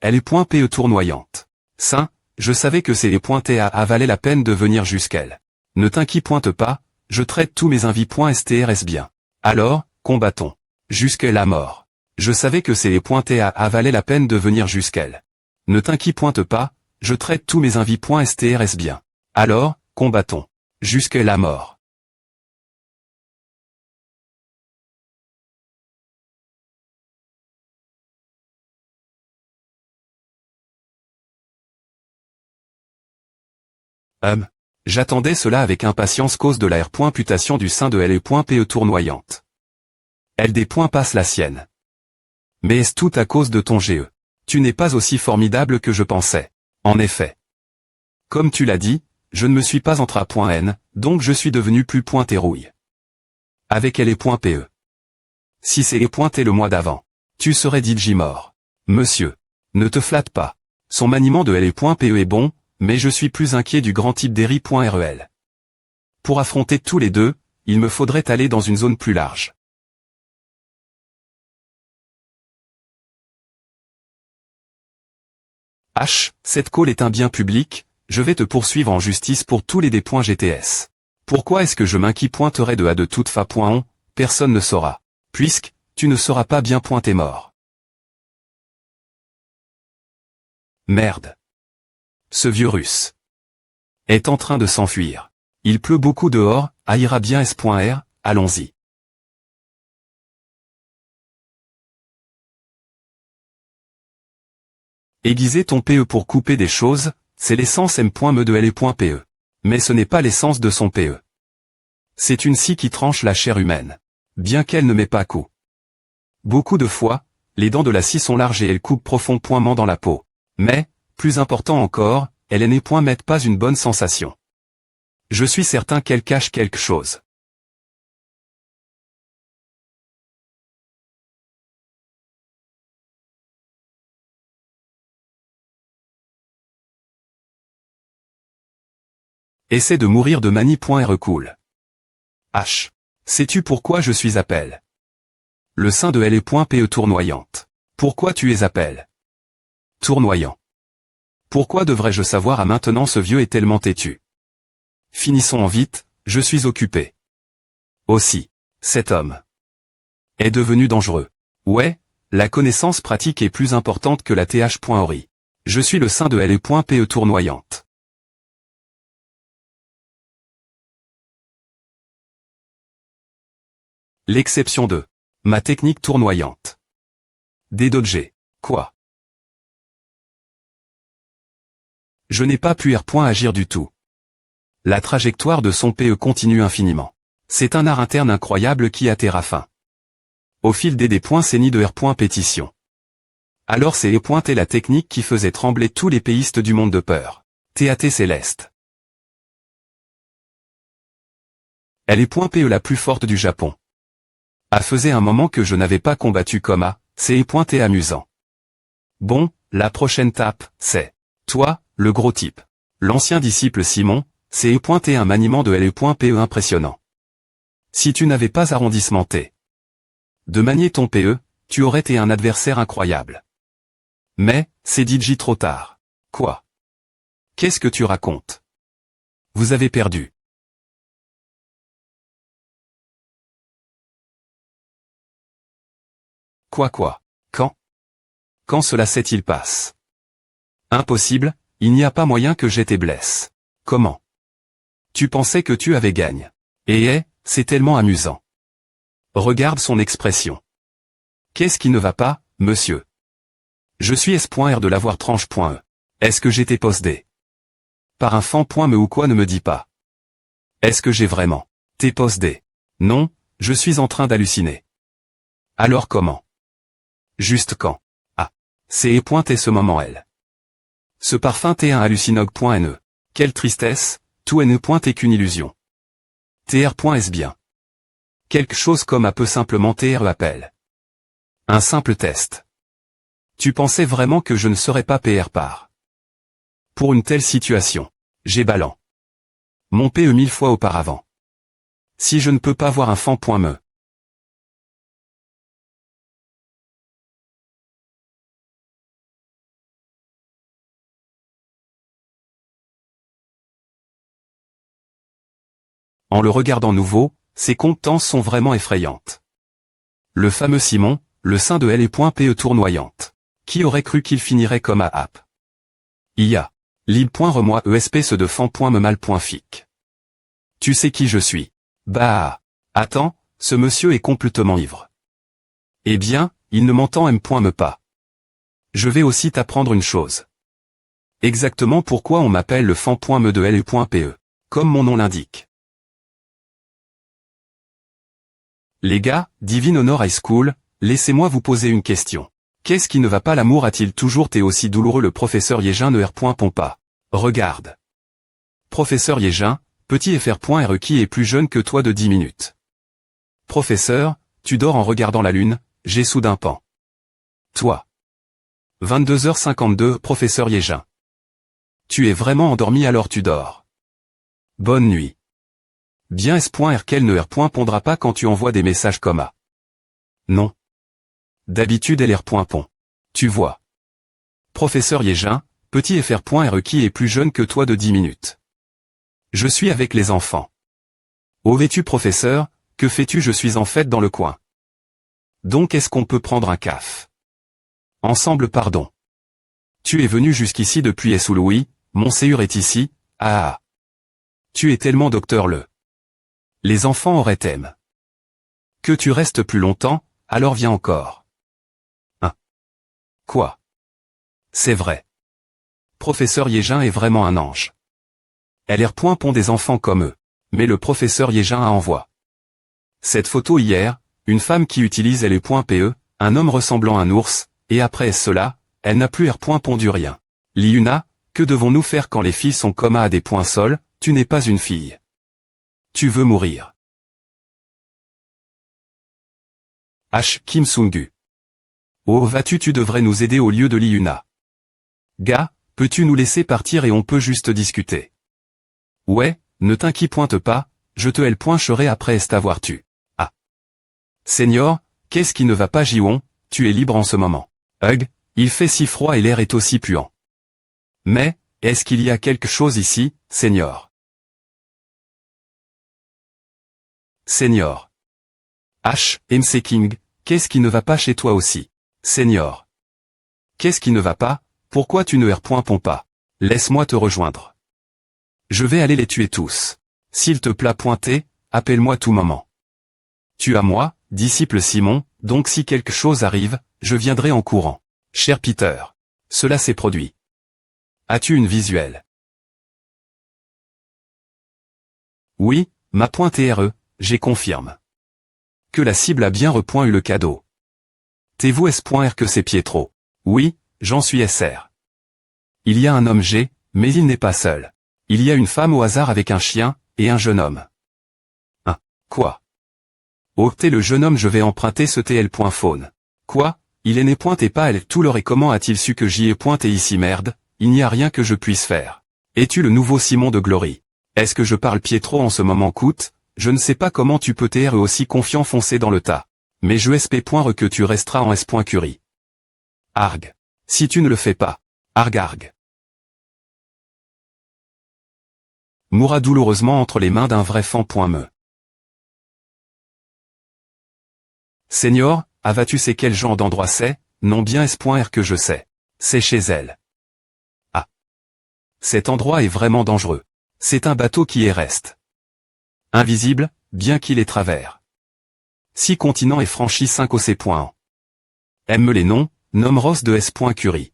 Elle est .pe tournoyante. Saint, je savais que c'est les .ta valait la peine de venir jusqu'elle. Ne t'inquiète pas, je traite tous mes invités. Strs bien. Alors, combattons. Jusqu'à la mort. Je savais que c'est les .ta valait la peine de venir jusqu'elle. Ne t'inquiète pas, je traite tous mes invités. Strs bien. Alors, combattons. Jusqu'à la mort. J'attendais cela avec impatience cause de la R.putation du sein de LE.pe tournoyante. LD. Passe la sienne. Mais est-ce tout à cause de ton GE? Tu n'es pas aussi formidable que je pensais. En effet. Comme tu l'as dit, je ne me suis pas entré à .n, donc je suis devenu plus .terouille. Avec LE.pe. Si c'est LE.t le mois d'avant, tu serais DJ mort. Monsieur. Ne te flatte pas. Son maniement de LE.pe est bon, mais je suis plus inquiet du grand type d'Eri.rel. Pour affronter tous les deux, il me faudrait aller dans une zone plus large. H, cette call est un bien public, je vais te poursuivre en justice pour tous les D.GTS. Pourquoi est-ce que je m'inquiéterais de A de toute fa.on, personne ne saura. Puisque, tu ne sauras pas bien t'es mort. Merde. Ce vieux russe est en train de s'enfuir. Il pleut beaucoup dehors, ira bien S.R, allons-y. Aiguiser ton PE pour couper des choses, c'est l'essence M.me de LE.pe. Mais ce n'est pas l'essence de son PE. C'est une scie qui tranche la chair humaine. Bien qu'elle ne met pas coup. Beaucoup de fois, les dents de la scie sont larges et elles coupent profondément dans la peau. Mais, plus important encore, elle n'est pas une bonne sensation. Je suis certain qu'elle cache quelque chose. Essaie de mourir de manie.re cool. H. Sais-tu pourquoi je suis appel? Le sein de LE.pe tournoyante. Pourquoi tu es appel? Tournoyant. Pourquoi devrais-je savoir à maintenant? Ce vieux est tellement têtu. Finissons en vite, je suis occupé. Aussi, cet homme est devenu dangereux. Ouais, la connaissance pratique est plus importante que la th.ori. Je suis le sein de LE.pe tournoyante. L'exception de ma technique tournoyante. Des dodgers. Quoi? Je n'ai pas pu agir du tout. La trajectoire de son PE continue infiniment. C'est un art interne incroyable qui atterre à fin. Au fil des c'est ni de R.pétition. Alors c'est E.T la technique qui faisait trembler tous les péistes du monde de peur. TAT céleste. Elle est .pe la plus forte du Japon. A faisait un moment que je n'avais pas combattu comme A, c'est E.T amusant. Bon, la prochaine tape, c'est toi, le gros type. L'ancien disciple Simon, c'est E.T un maniement de LE.pe impressionnant. Si tu n'avais pas arrondissementé de manier ton PE, tu aurais été un adversaire incroyable. Mais, c'est DJ trop tard. Quoi? Qu'est-ce que tu racontes? Vous avez perdu. Quoi? Quand? Quand cela s'est-il passe? Impossible, il n'y a pas moyen que j'étais blesse. Comment? Tu pensais que tu avais gagne. C'est tellement amusant. Regarde son expression. Qu'est-ce qui ne va pas, monsieur? Je suis S.R de l'avoir tranche.e. Est-ce que j'étais possédé par un fan.me ou quoi? Ne me dis pas. Est-ce que j'ai vraiment t'es possédé? Non, je suis en train d'halluciner. Alors comment? Juste quand? Ah. C'est et ce moment L. Ce parfum t'est un hallucinogue.ne. Quelle tristesse, tout ne est qu'une illusion. Tr. Bien. Quelque chose comme à peu simplement Tr appelle. Un simple test. Tu pensais vraiment que je ne serais pas PR par. Pour une telle situation. J'ai ballant. Mon PE 1000 fois auparavant. Si je ne peux pas voir un fan.me. En le regardant nouveau, ses compétences sont vraiment effrayantes. Le fameux Simon, le sein de L.PE tournoyante. Qui aurait cru qu'il finirait comme à app? IA. Lib.remoi ESP ce de fan.me mal.fic. Tu sais qui je suis. Bah. Attends, ce monsieur est complètement ivre. Eh bien, il ne m'entend M.me pas. Je vais aussi t'apprendre une chose. Exactement pourquoi on m'appelle le fan.me de L.PE. Comme mon nom l'indique. Les gars, Divine Honor High School, laissez-moi vous poser une question. Qu'est-ce qui ne va pas? L'amour a-t-il toujours été aussi douloureux? Le professeur Yégin ne R.Pompa. Regarde. Professeur Yégin, petit FR.RE qui est plus jeune que toi de 10 minutes. Professeur, tu dors en regardant la lune, j'ai soudain pan. Toi. 22h52, professeur Yégin. Tu es vraiment endormi alors tu dors. Bonne nuit. Bien S.R. qu'elle ne R.pondra pas quand tu envoies des messages comme A. Non. D'habitude elle R.pond. Tu vois. Professeur Yégin, petit FR.RE qui est plus jeune que toi de 10 minutes. Je suis avec les enfants. Où vas-tu professeur, que fais-tu? Je suis en fête dans le coin. Donc est-ce qu'on peut prendre un caf? Ensemble pardon. Tu es venu jusqu'ici depuis Louis, Montségur est ici, ah. Tu es tellement docteur le. Les enfants auraient aimé. Que tu restes plus longtemps, alors viens encore. Hein? Quoi? C'est vrai. Professeur Yégin est vraiment un ange. Elle pond des enfants comme eux. Mais le professeur Yégin a envoie. Cette photo hier, une femme qui utilise L.PE, un homme ressemblant à un ours, et après cela, elle n'a plus pondu rien. Liuna, que devons-nous faire quand les filles sont comme à des points sols? Tu n'es pas une fille. Tu veux mourir. H. Kim Sung-gu. Oh vas-tu tu devrais nous aider au lieu de Liuna. Gars, peux-tu nous laisser partir et on peut juste discuter? Ouais, ne t'inquiète pas, je te L.cherai après t'avoir tu. Ah. Senior, qu'est-ce qui ne va pas Jiwon, tu es libre en ce moment. Hug, il fait si froid et l'air est aussi puant. Mais, est-ce qu'il y a quelque chose ici, Senior? Senior. H. MC King, qu'est-ce qui ne va pas chez toi aussi? Senior. Qu'est-ce qui ne va pas? Pourquoi tu ne R.pond pas? Laisse-moi te rejoindre. Je vais aller les tuer tous. S'il te plaît pointer, appelle-moi tout moment. Tu as moi, disciple Simon, donc si quelque chose arrive, je viendrai en courant. Cher Peter. Cela s'est produit. As-tu une visuelle? Oui, ma pointe RE, j'ai confirme. Que la cible a bien eu le cadeau. T'es-vous S.R que c'est Pietro? Oui, j'en suis SR. Il y a un homme G, mais il n'est pas seul. Il y a une femme au hasard avec un chien, et un jeune homme. Quoi? Oh t'es le jeune homme je vais emprunter ce TL.phone. Quoi? Il est né et pas elle tout l'heure et comment a-t-il su que j'y ai pointé ici merde? Il n'y a rien que je puisse faire. Es-tu le nouveau Simon de Glory? Est-ce que je parle Pietro en ce moment coûte? Je ne sais pas comment tu peux t'être aussi confiant foncer dans le tas. Mais je SP.re que tu resteras en S.Curie. Arg. Si tu ne le fais pas. Arg arg. Mourra douloureusement entre les mains d'un vrai fan.me. Senior, vas-tu sais quel genre d'endroit c'est? Non bien S.R que je sais. C'est chez elle. Ah. Cet endroit est vraiment dangereux. C'est un bateau qui est reste. Invisible, bien qu'il est travers. 6 continents et franchi 5 OC. Aime les noms, nomme Ross de S.Curie.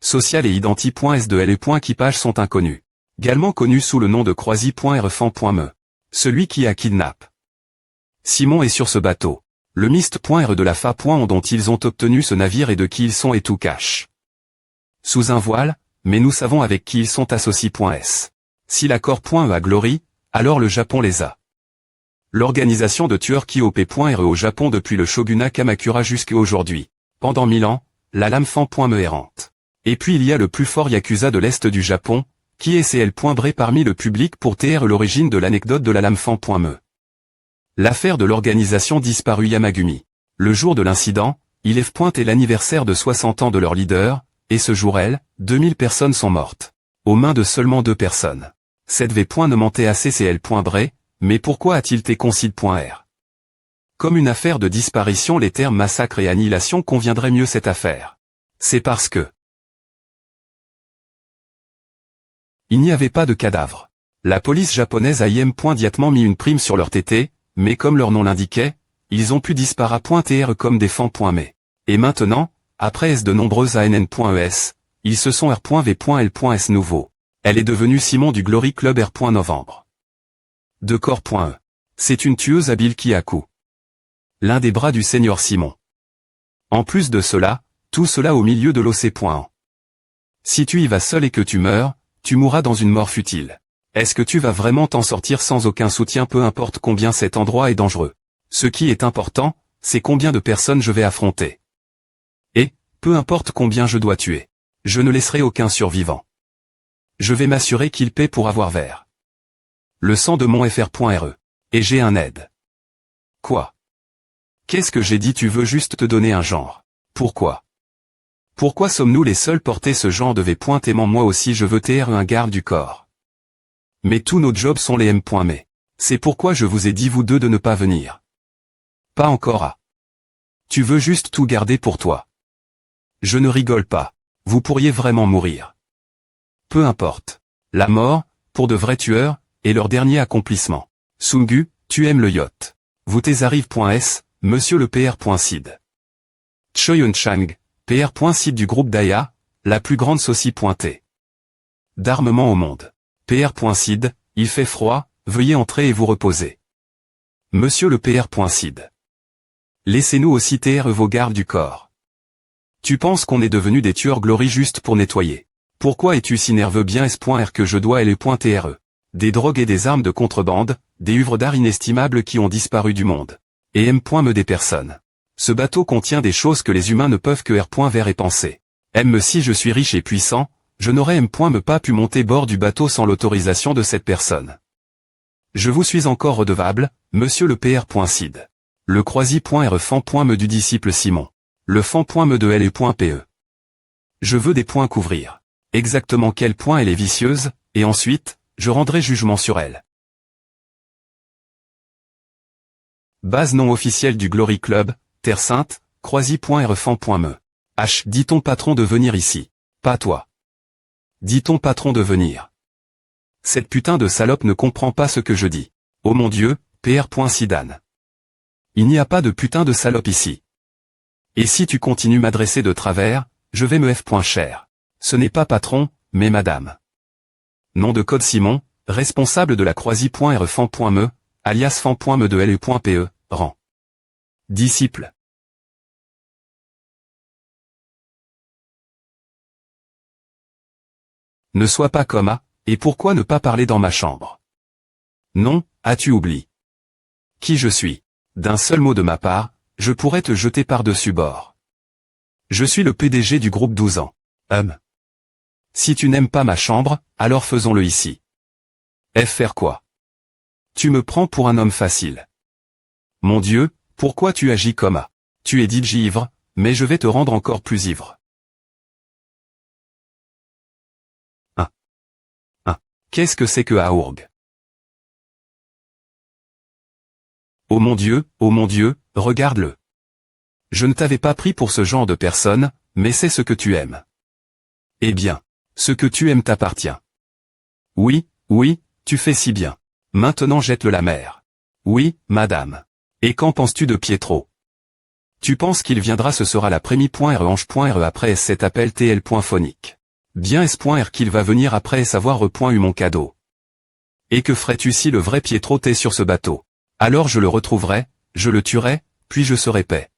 Social et identi.s de L. Qui page sont inconnus. Également connu sous le nom de Croisy.rfan.me. Celui qui a kidnappé. Simon est sur ce bateau. Le Mist.re de la FA. Dont ils ont obtenu ce navire et de qui ils sont et tout cache. Sous un voile, mais nous savons avec qui ils sont associés.s. Si l'accord.e a Glory, alors le Japon les a. L'organisation de tueurs Kyop.re au Japon depuis le shogunat Kamakura jusqu'à aujourd'hui. Pendant 1000 ans, la lame fan.me errante. Et puis il y a le plus fort Yakuza de l'Est du Japon, qui est CL.bré parmi le public pour TR l'origine de l'anecdote de la lame fan.me. L'affaire de l'organisation disparue Yamagumi. Le jour de l'incident, il est l'anniversaire de 60 ans de leur leader, et ce jour 2000 personnes sont mortes. Aux mains de seulement 2 personnes. Cette V. Ne mentait assez CL.bré, mais pourquoi a-t-il été concile.r? Comme une affaire de disparition, les termes massacre et annihilation conviendraient mieux cette affaire. C'est parce que il n'y avait pas de cadavre. La police japonaise a immédiatement mis une prime sur leur TT, mais comme leur nom l'indiquait, ils ont pu disparaître comme des fans.me. Et maintenant, après de nombreuses ANN.es, ils se sont R.V.L.S nouveau. Elle est devenue Simon du Glory Club R.Novembre. De corps.e. C'est une tueuse habile qui a coup. L'un des bras du Seigneur Simon. En plus de cela, tout cela au milieu de l'OC.en. Si tu y vas seul et que tu meurs, tu mourras dans une mort futile. Est-ce que tu vas vraiment t'en sortir sans aucun soutien? Peu importe combien cet endroit est dangereux. Ce qui est important, c'est combien de personnes je vais affronter. Et, peu importe combien je dois tuer. Je ne laisserai aucun survivant. Je vais m'assurer qu'il paie pour avoir vert. Le sang de mon FR.re. Et j'ai un aide. Quoi? Qu'est-ce que j'ai dit? Tu veux juste te donner un genre. Pourquoi? Pourquoi sommes-nous les seuls porter ce genre de V. Aimant moi aussi je veux TR un garde du corps. Mais tous nos jobs sont les M.me. C'est pourquoi je vous ai dit vous deux de ne pas venir. Pas encore à. Tu veux juste tout garder pour toi. Je ne rigole pas. Vous pourriez vraiment mourir. Peu importe. La mort, pour de vrais tueurs, est leur dernier accomplissement. Sungu, tu aimes le yacht. Vous arrive.s, monsieur le PR.sid. Choyun Chang, PR.sid du groupe Daya, la plus grande socie.t. D'armement au monde. PR.sid, il fait froid, veuillez entrer et vous reposer. Monsieur le PR.sid. Laissez-nous aussi TR vos gardes du corps. Tu penses qu'on est devenu des tueurs Glory juste pour nettoyer. Pourquoi es-tu si nerveux? Bien S.R que je dois L.TRE. Des drogues et des armes de contrebande, des œuvres d'art inestimables qui ont disparu du monde. Et M.me des personnes. Ce bateau contient des choses que les humains ne peuvent que R.vers et penser. M. Si je suis riche et puissant, je n'aurais M.me pas pu monter bord du bateau sans l'autorisation de cette personne. Je vous suis encore redevable, monsieur le PR.sid. Le croisi.R fan.me du disciple Simon. Le fan.me de L.PE. Je veux des points couvrir. Exactement quel point elle est vicieuse, et ensuite, je rendrai jugement sur elle. Base non officielle du Glory Club, Terre Sainte, croisi.R fan.me. H. Dis ton patron de venir ici. Pas toi. Dis ton patron de venir. Cette putain de salope ne comprend pas ce que je dis. Oh mon Dieu, PR.Sidane. Il n'y a pas de putain de salope ici. Et si tu continues m'adresser de travers, je vais me F.cher. Ce n'est pas patron, mais madame. Nom de code Simon, responsable de la croisi.R fan.me, alias fan.me de L.PE, rang. Disciple. Ne sois pas comme A, et pourquoi ne pas parler dans ma chambre? Non, as-tu oublié qui je suis? D'un seul mot de ma part, je pourrais te jeter par-dessus bord. Je suis le PDG du groupe 12 ans. Si tu n'aimes pas ma chambre, alors faisons-le ici. Faire quoi? Tu me prends pour un homme facile. Mon Dieu, pourquoi tu agis comme A? Tu es DJ ivre, mais je vais te rendre encore plus ivre. Qu'est-ce que c'est que Aourg? Oh mon Dieu, regarde-le. Je ne t'avais pas pris pour ce genre de personne, mais c'est ce que tu aimes. Eh bien, ce que tu aimes t'appartient. Oui, tu fais si bien. Maintenant jette-le la mer. Oui, madame. Et qu'en penses-tu de Pietro? Tu penses qu'il viendra? Ce sera la prémie.re après cet appel TL.phonique. Bien S.R qu'il va venir après savoir eu mon cadeau. Et que ferais-tu si le vrai Pietro t'est sur ce bateau? Alors je le retrouverai, je le tuerai, puis je serai paix.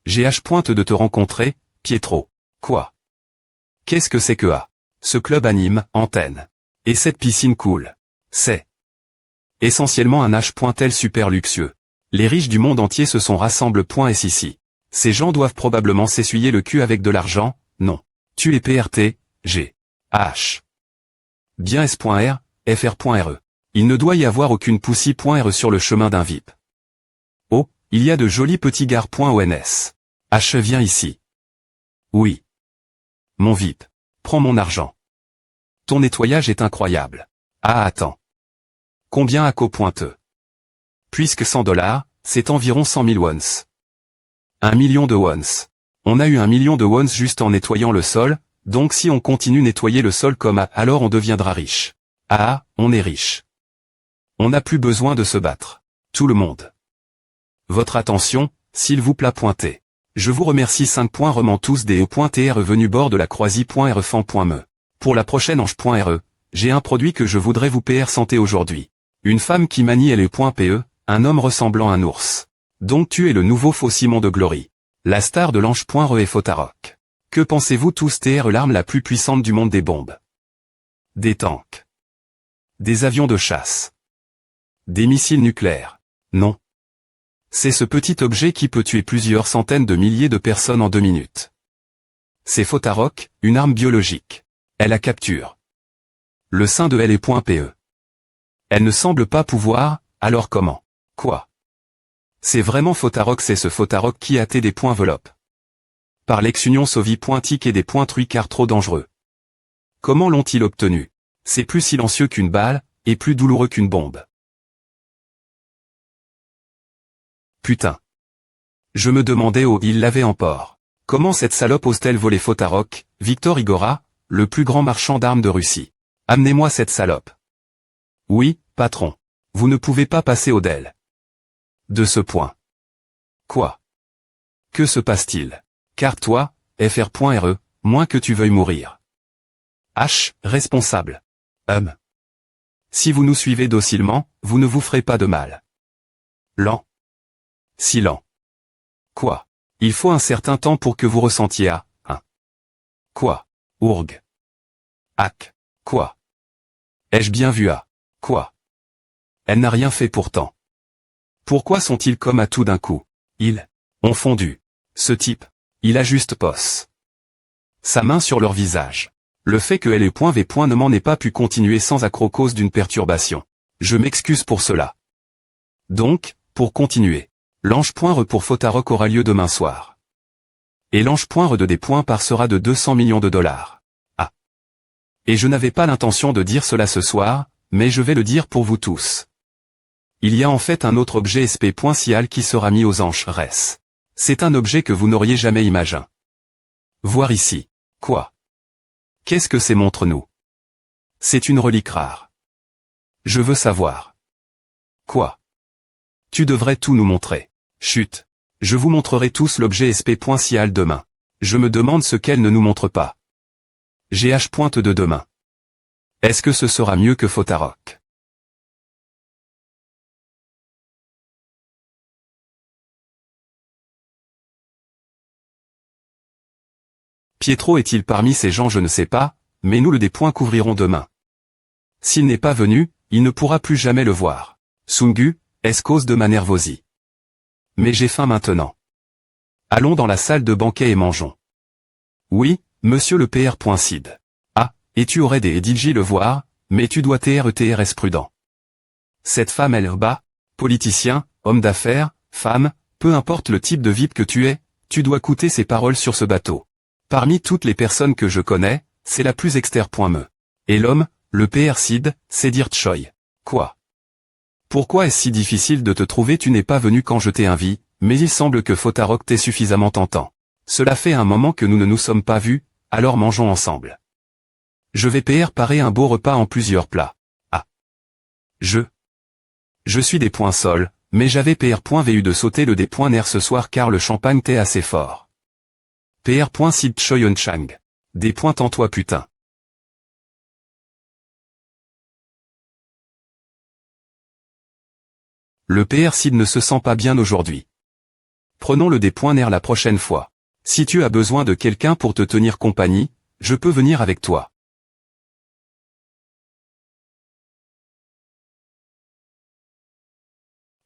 J'ai H pointe de te rencontrer, Pietro. Quoi? Qu'est-ce que c'est que A? Ce club anime, antenne. Et cette piscine cool. C'est essentiellement un H.L super luxueux. Les riches du monde entier se sont rassemblés. Ici. Ces gens doivent probablement s'essuyer le cul avec de l'argent, non. Tu es PRT, G. H. Bien S.R, FR.RE. Il ne doit y avoir aucune poussie.RE sur le chemin d'un VIP. Oh, il y a de jolis petits gares.ONS. H viens ici. Oui. Mon VIP. Prends mon argent. Ton nettoyage est incroyable. Ah attends. Combien à co.E? Puisque $100, c'est environ 100 000 wons. 1 million de wons. On a eu 1 million de wons juste en nettoyant le sol, donc si on continue nettoyer le sol comme A, alors on deviendra riche. Ah, on est riche. On n'a plus besoin de se battre. Tout le monde. Votre attention, s'il vous plaît. Pointé. Je vous remercie 5. Remans tous des E.TR venu bord de la croisie.R fan.me. Pour la prochaine ange.re, j'ai un produit que je voudrais vous PR santé aujourd'hui. Une femme qui manie LE.PE, un homme ressemblant à un ours. Donc tu es le nouveau faux Simon de Glory. La star de l'ange.re et Photarock. Que pensez-vous tous? TR l'arme la plus puissante du monde des bombes. Des tanks. Des avions de chasse. Des missiles nucléaires. Non. C'est ce petit objet qui peut tuer plusieurs centaines de milliers de personnes en 2 minutes. C'est Photarock, une arme biologique. Elle a capture le sein de LE.PE. Elle ne semble pas pouvoir, alors comment? Quoi? C'est vraiment Photarock, c'est ce Photarock qui a des points enveloppe. Par l'ex-union soviétique et des points trucards trop dangereux. Comment l'ont-ils obtenu? C'est plus silencieux qu'une balle, et plus douloureux qu'une bombe. Putain. Je me demandais où il l'avait en port. Comment cette salope ose-t-elle voler Photarock, Victor Igora, le plus grand marchand d'armes de Russie? Amenez-moi cette salope. Oui, patron. Vous ne pouvez pas passer au-delà de ce point. Quoi? Que se passe-t-il? Car toi, FR.RE, moins que tu veuilles mourir. H, responsable. Si vous nous suivez docilement, vous ne vous ferez pas de mal. Lent. Si lent. Quoi? Il faut un certain temps pour que vous ressentiez à, hein. Quoi? Ourg. Hack. Quoi? Ai-je bien vu à? Quoi? Elle n'a rien fait pourtant. Pourquoi sont-ils comme à tout d'un coup? Ils ont fondu. Ce type, il a juste pos sa main sur leur visage. Le fait que LE.V. ne m'en ait pas pu continuer sans accroc cause d'une perturbation. Je m'excuse pour cela. Donc, pour continuer, l'ange.re pour Photarock aura lieu demain soir. Et l'ange.re de des points par sera de 200 millions de dollars. Ah. Et je n'avais pas l'intention de dire cela ce soir, mais je vais le dire pour vous tous. Il y a en fait un autre objet SP.Cial qui sera mis aux anges res. C'est un objet que vous n'auriez jamais imaginé. Voir ici. Quoi? Qu'est-ce que c'est? Montre-nous. C'est une relique rare. Je veux savoir. Quoi? Tu devrais tout nous montrer. Chut. Je vous montrerai tous l'objet SP.Cial demain. Je me demande ce qu'elle ne nous montre pas. GH pointe de demain. Est-ce que ce sera mieux que Photarock? Pietro est-il parmi ces gens? Je ne sais pas, mais nous le des points couvrirons demain. S'il n'est pas venu, il ne pourra plus jamais le voir. Sungu, est-ce cause de ma nervosie? Mais j'ai faim maintenant. Allons dans la salle de banquet et mangeons. Oui, monsieur le PR.Cid. Ah, et tu aurais des Edilji le voir, mais tu dois TRETRS prudent. Cette femme elle bat, politicien, homme d'affaires, femme, peu importe le type de VIP que tu dois écouter ses paroles sur ce bateau. Parmi toutes les personnes que je connais, c'est la plus exter.me. Et l'homme, le PR.Cid, c'est dire Choi. Quoi? Pourquoi est-ce si difficile de te trouver? Tu n'es pas venu quand je t'ai invité, mais il semble que Photarock t'ait suffisamment tentant. Cela fait un moment que nous ne nous sommes pas vus, alors mangeons ensemble. Je vais préparer un beau repas en plusieurs plats. Ah. Je suis des points sol, mais j'avais PR.VU de sauter le des points nerfs ce soir car le champagne t'est assez fort. PR.Cid Choyon Chang. Des points en toi putain. Le PR.Cid ne se sent pas bien aujourd'hui. Prenons le des points nerfs la prochaine fois. Si tu as besoin de quelqu'un pour te tenir compagnie, je peux venir avec toi.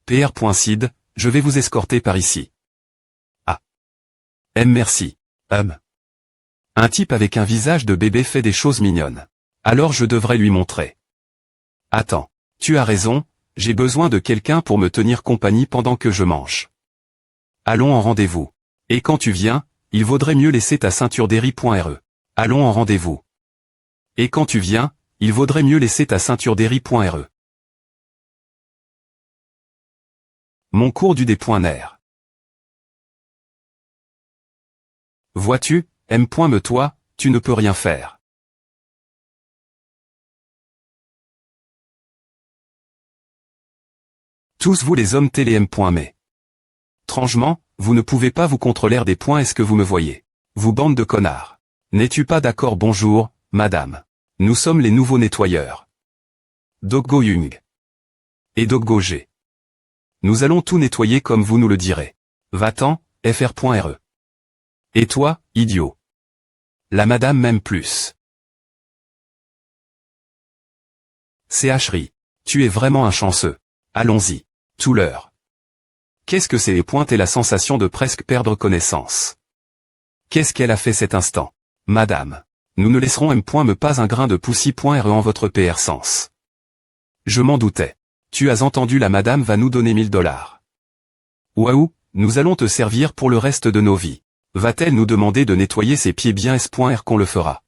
PR.Sid, je vais vous escorter par ici. Ah. Merci. Un type avec un visage de bébé fait des choses mignonnes. Alors je devrais lui montrer. Attends, tu as raison, j'ai besoin de quelqu'un pour me tenir compagnie pendant que je mange. Allons en rendez-vous. Et quand tu viens, il vaudrait mieux laisser ta ceinture d'Eri.re. Allons en rendez-vous. Et quand tu viens, il vaudrait mieux laisser ta ceinture d'Eri.re. Mon cours du des points nerfs. Vois-tu, me toi, tu ne peux rien faire. Tous vous les hommes télé mais. Étrangement, vous ne pouvez pas vous contrôler des points, est-ce que vous me voyez? Vous bande de connards. N'es-tu pas d'accord? Bonjour, madame. Nous sommes les nouveaux nettoyeurs. Doggo Jung. Et Doggo G. Nous allons tout nettoyer comme vous nous le direz. Va-t'en, fr.re. Et toi, idiot. La madame m'aime plus. CHRI. Tu es vraiment un chanceux. Allons-y. Tout l'heure. Qu'est-ce que c'est les pointes et la sensation de presque perdre connaissance? Qu'est-ce qu'elle a fait cet instant? Madame. Nous ne laisserons me pas un grain de poussi.re en votre PR sens. Je m'en doutais. Tu as entendu, la madame va nous donner 1000 $. Waouh, nous allons te servir pour le reste de nos vies. Va-t-elle nous demander de nettoyer ses pieds bien S.R qu'on le fera?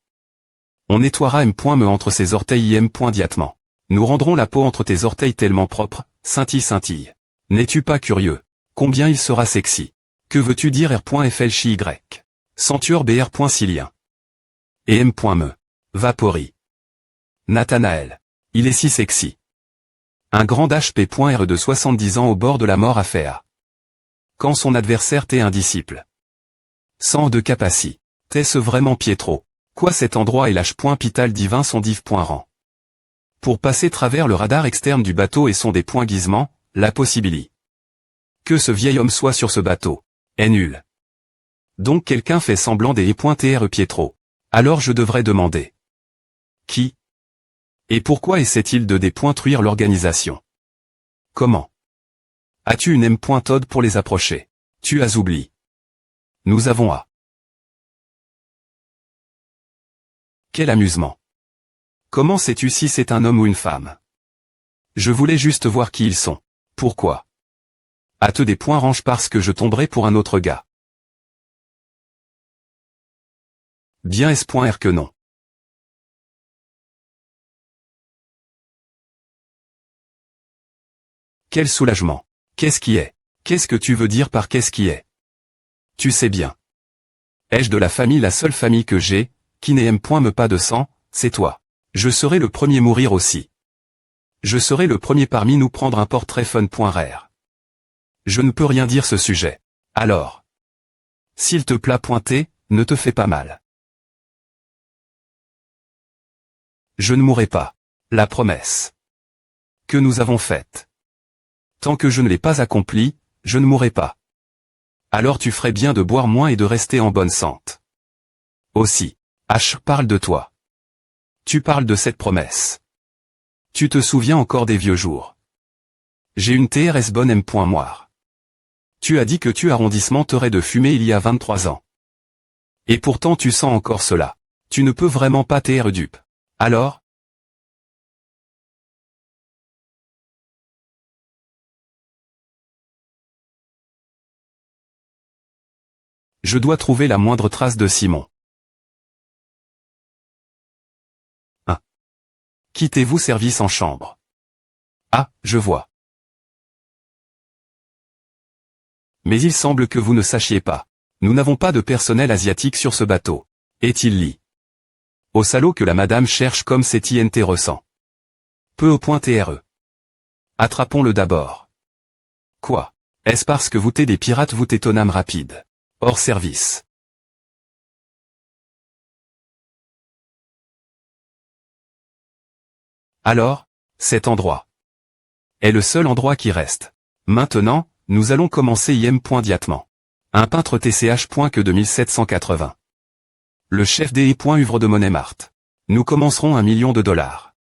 On nettoiera me entre ses orteils diatement. Nous rendrons la peau entre tes orteils tellement propre, scintille. N'es-tu pas curieux? Combien il sera sexy. Que veux-tu dire R.FLCY? Centure BR.Cilien. Et M.me. Vapori. Nathanaël. Il est si sexy. Un grand HP.R de 70 ans au bord de la mort a fait à. Quand son adversaire t'est un disciple. Sans de capaci. T'es-ce vraiment Pietro? Quoi, cet endroit et l'H.Pital divin sont div.rang. Pour passer travers le radar externe du bateau et son des points guisements, la possibilité. Que ce vieil homme soit sur ce bateau. Est nul. Donc quelqu'un fait semblant des .TR Pietro. Alors je devrais demander. Qui? Et pourquoi essaie-t-il de dépointruire l'organisation? Comment? As-tu une M.Todd pour les approcher? Tu as oublié. Nous avons à. Quel amusement. Comment sais-tu si c'est un homme ou une femme? Je voulais juste voir qui ils sont. Pourquoi? À te des points range parce que je tomberai pour un autre gars. Bien S.R que non. Quel soulagement. Qu'est-ce qui est? Qu'est-ce que tu veux dire par qu'est-ce qui est? Tu sais bien. Ai-je de la famille, la seule famille que j'ai, qui n'aime pas de sang, c'est toi. Je serai le premier mourir aussi. Je serai le premier parmi nous prendre un portrait fun.rare. Je ne peux rien dire ce sujet. Alors. S'il te plaît pointer, ne te fais pas mal. Je ne mourrai pas. La promesse que nous avons faite. Tant que je ne l'ai pas accomplie, je ne mourrai pas. Alors tu ferais bien de boire moins et de rester en bonne santé. Aussi. H parle de toi. Tu parles de cette promesse. Tu te souviens encore des vieux jours. J'ai une TRS bonne M.moire. Tu as dit que tu arrondissement t'aurais de fumer il y a 23 ans. Et pourtant tu sens encore cela. Tu ne peux vraiment pas TR dupe. Alors? Je dois trouver la moindre trace de Simon. Quittez-vous service en chambre. Ah, je vois. Mais il semble que vous ne sachiez pas. Nous n'avons pas de personnel asiatique sur ce bateau. Est-il lit? Au salaud que la madame cherche comme c'est INT ressent. Peu au point TRE. Attrapons-le d'abord. Quoi? Est-ce parce que vous t'es des pirates vous t'étonnâmes rapide? Hors service. Alors, cet endroit est le seul endroit qui reste. Maintenant, nous allons commencer IM.diatement. Un peintre TCH. Que 2780. Le chef des œuvres de Monemart. Nous commencerons 1 million de dollars.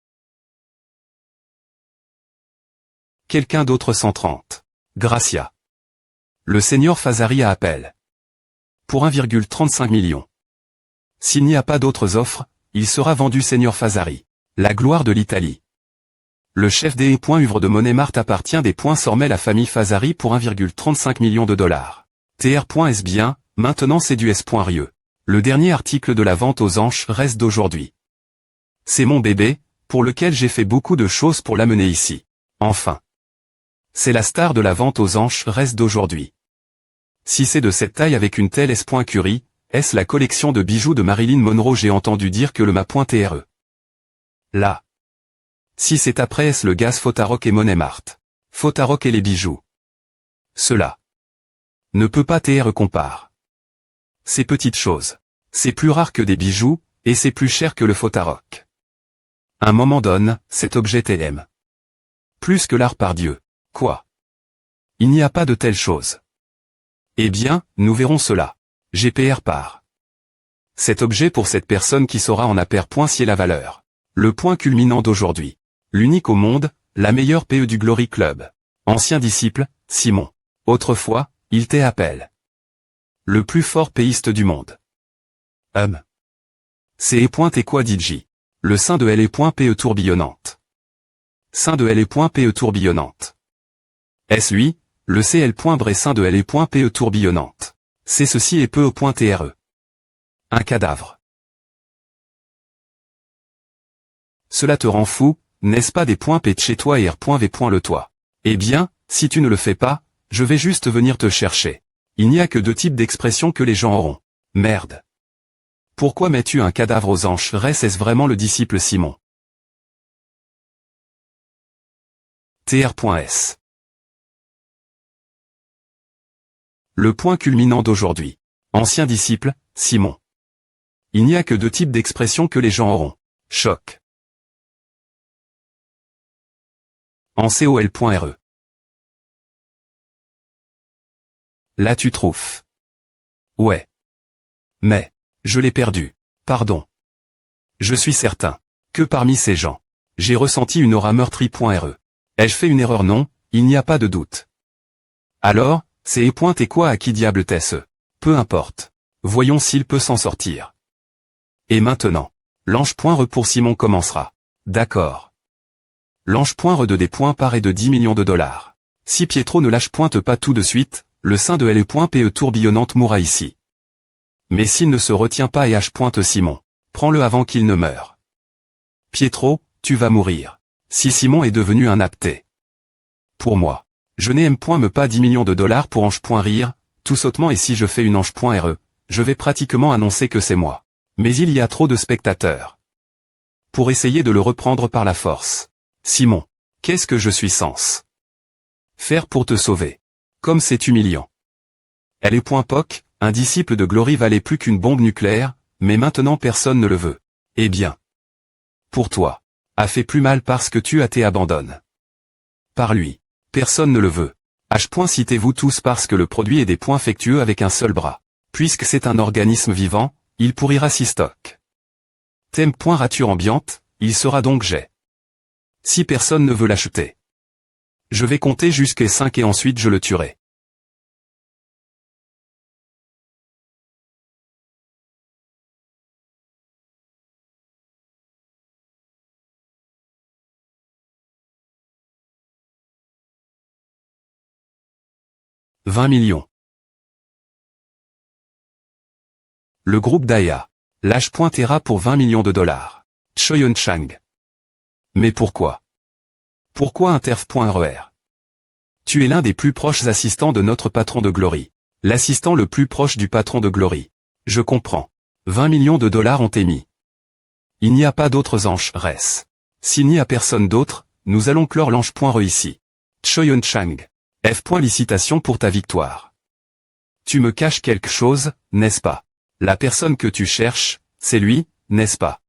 Quelqu'un d'autre 130. Gracia. Le seigneur Fasari a appel. Pour 1,35 million. S'il n'y a pas d'autres offres, il sera vendu seigneur Fasari. La gloire de l'Italie. Le chef des œuvres de Monemart appartient des Sormel à famille Fasari pour 1,35 million de dollars. TR.S bien, maintenant c'est du S.Rieux. Le dernier article de la vente aux anges reste d'aujourd'hui. C'est mon bébé, pour lequel j'ai fait beaucoup de choses pour l'amener ici. Enfin. C'est la star de la vente aux anges reste d'aujourd'hui. Si c'est de cette taille avec une telle S.Curie, est-ce la collection de bijoux de Marilyn Monroe? J'ai entendu dire que le m'a.re. Là. Si c'est après est-ce le gaz Photarock et Monemart. Photarock et les bijoux. Cela. Ne peut pas compare. Ces petites choses. C'est plus rare que des bijoux, et c'est plus cher que le Photarock. Un moment donne, cet objet TM. Plus que l'art par Dieu. Quoi? Il n'y a pas de telle chose. Eh bien, nous verrons cela. GPR par. Cet objet pour cette personne qui saura en appaire.cier la valeur. Le point culminant d'aujourd'hui. L'unique au monde, la meilleure PE du Glory Club. Ancien disciple, Simon. Autrefois, il t'appelle. Le plus fort péiste du monde. C'est et quoi DJ. Le sein de L.PE tourbillonnante. Sein de L.PE tourbillonnante. Est-ce lui, le CL.Bré sein de L.PE tourbillonnante. C'est ceci et peu au.TRE. Un cadavre. Cela te rend fou, n'est-ce pas des points P de chez toi et R.V. le toit. Eh bien, si tu ne le fais pas, je vais juste venir te chercher. Il n'y a que deux types d'expressions que les gens auront. Merde. Pourquoi mets-tu un cadavre aux anges? Est-ce vraiment le disciple Simon? TR.S. Le point culminant d'aujourd'hui. Ancien disciple, Simon. Il n'y a que deux types d'expressions que les gens auront. Choc. En col.re. Là tu trouves. Ouais. Mais, je l'ai perdu. Pardon. Je suis certain que parmi ces gens, j'ai ressenti une aura meurtrie.re. Ai-je fait une erreur? Non, il n'y a pas de doute. Alors, c'est et quoi à qui diable t'est-ce? Peu importe. Voyons s'il peut s'en sortir. Et maintenant, l'ange.re pour Simon commencera. D'accord. L'ange.re de des points par et de 10 millions de dollars. Si Pietro ne lâche pointe pas tout de suite, le sein de L.PE tourbillonnante mourra ici. Mais s'il ne se retient pas et H. Simon, prends-le avant qu'il ne meure. Pietro, tu vas mourir. Si Simon est devenu un apté. Pour moi, je n'ai me pas 10 millions de dollars pour ange.rire, tout sautement et si je fais une ange.re, je vais pratiquement annoncer que c'est moi. Mais il y a trop de spectateurs. Pour essayer de le reprendre par la force. Simon, qu'est-ce que je suis censé faire pour te sauver? Comme c'est humiliant. L.POC, un disciple de Glory valait plus qu'une bombe nucléaire, mais maintenant personne ne le veut. Eh bien. Pour toi. A fait plus mal parce que tu as été abandonné. Par lui. Personne ne le veut. H. Citez-vous tous parce que le produit est des points affectueux avec un seul bras. Puisque c'est un organisme vivant, il pourrira si stock. Thème. Rature ambiante, il sera donc jet. Si personne ne veut l'acheter. Je vais compter jusqu'à 5 et ensuite je le tuerai. « 20 millions. Le groupe Daya. Lâche.Terra pour 20 millions de dollars. Choyun Chang. Mais pourquoi? Pourquoi Interf.RER? Tu es l'un des plus proches assistants de notre patron de Glory. L'assistant le plus proche du patron de Glory. Je comprends. 20 millions de dollars ont émis. Il n'y a pas d'autres anges, res. S'il n'y a personne d'autre, nous allons clore l'ange.re ici. Choyun Chang. F. Licitation pour ta victoire. Tu me caches quelque chose, n'est-ce pas? La personne que tu cherches, c'est lui, n'est-ce pas?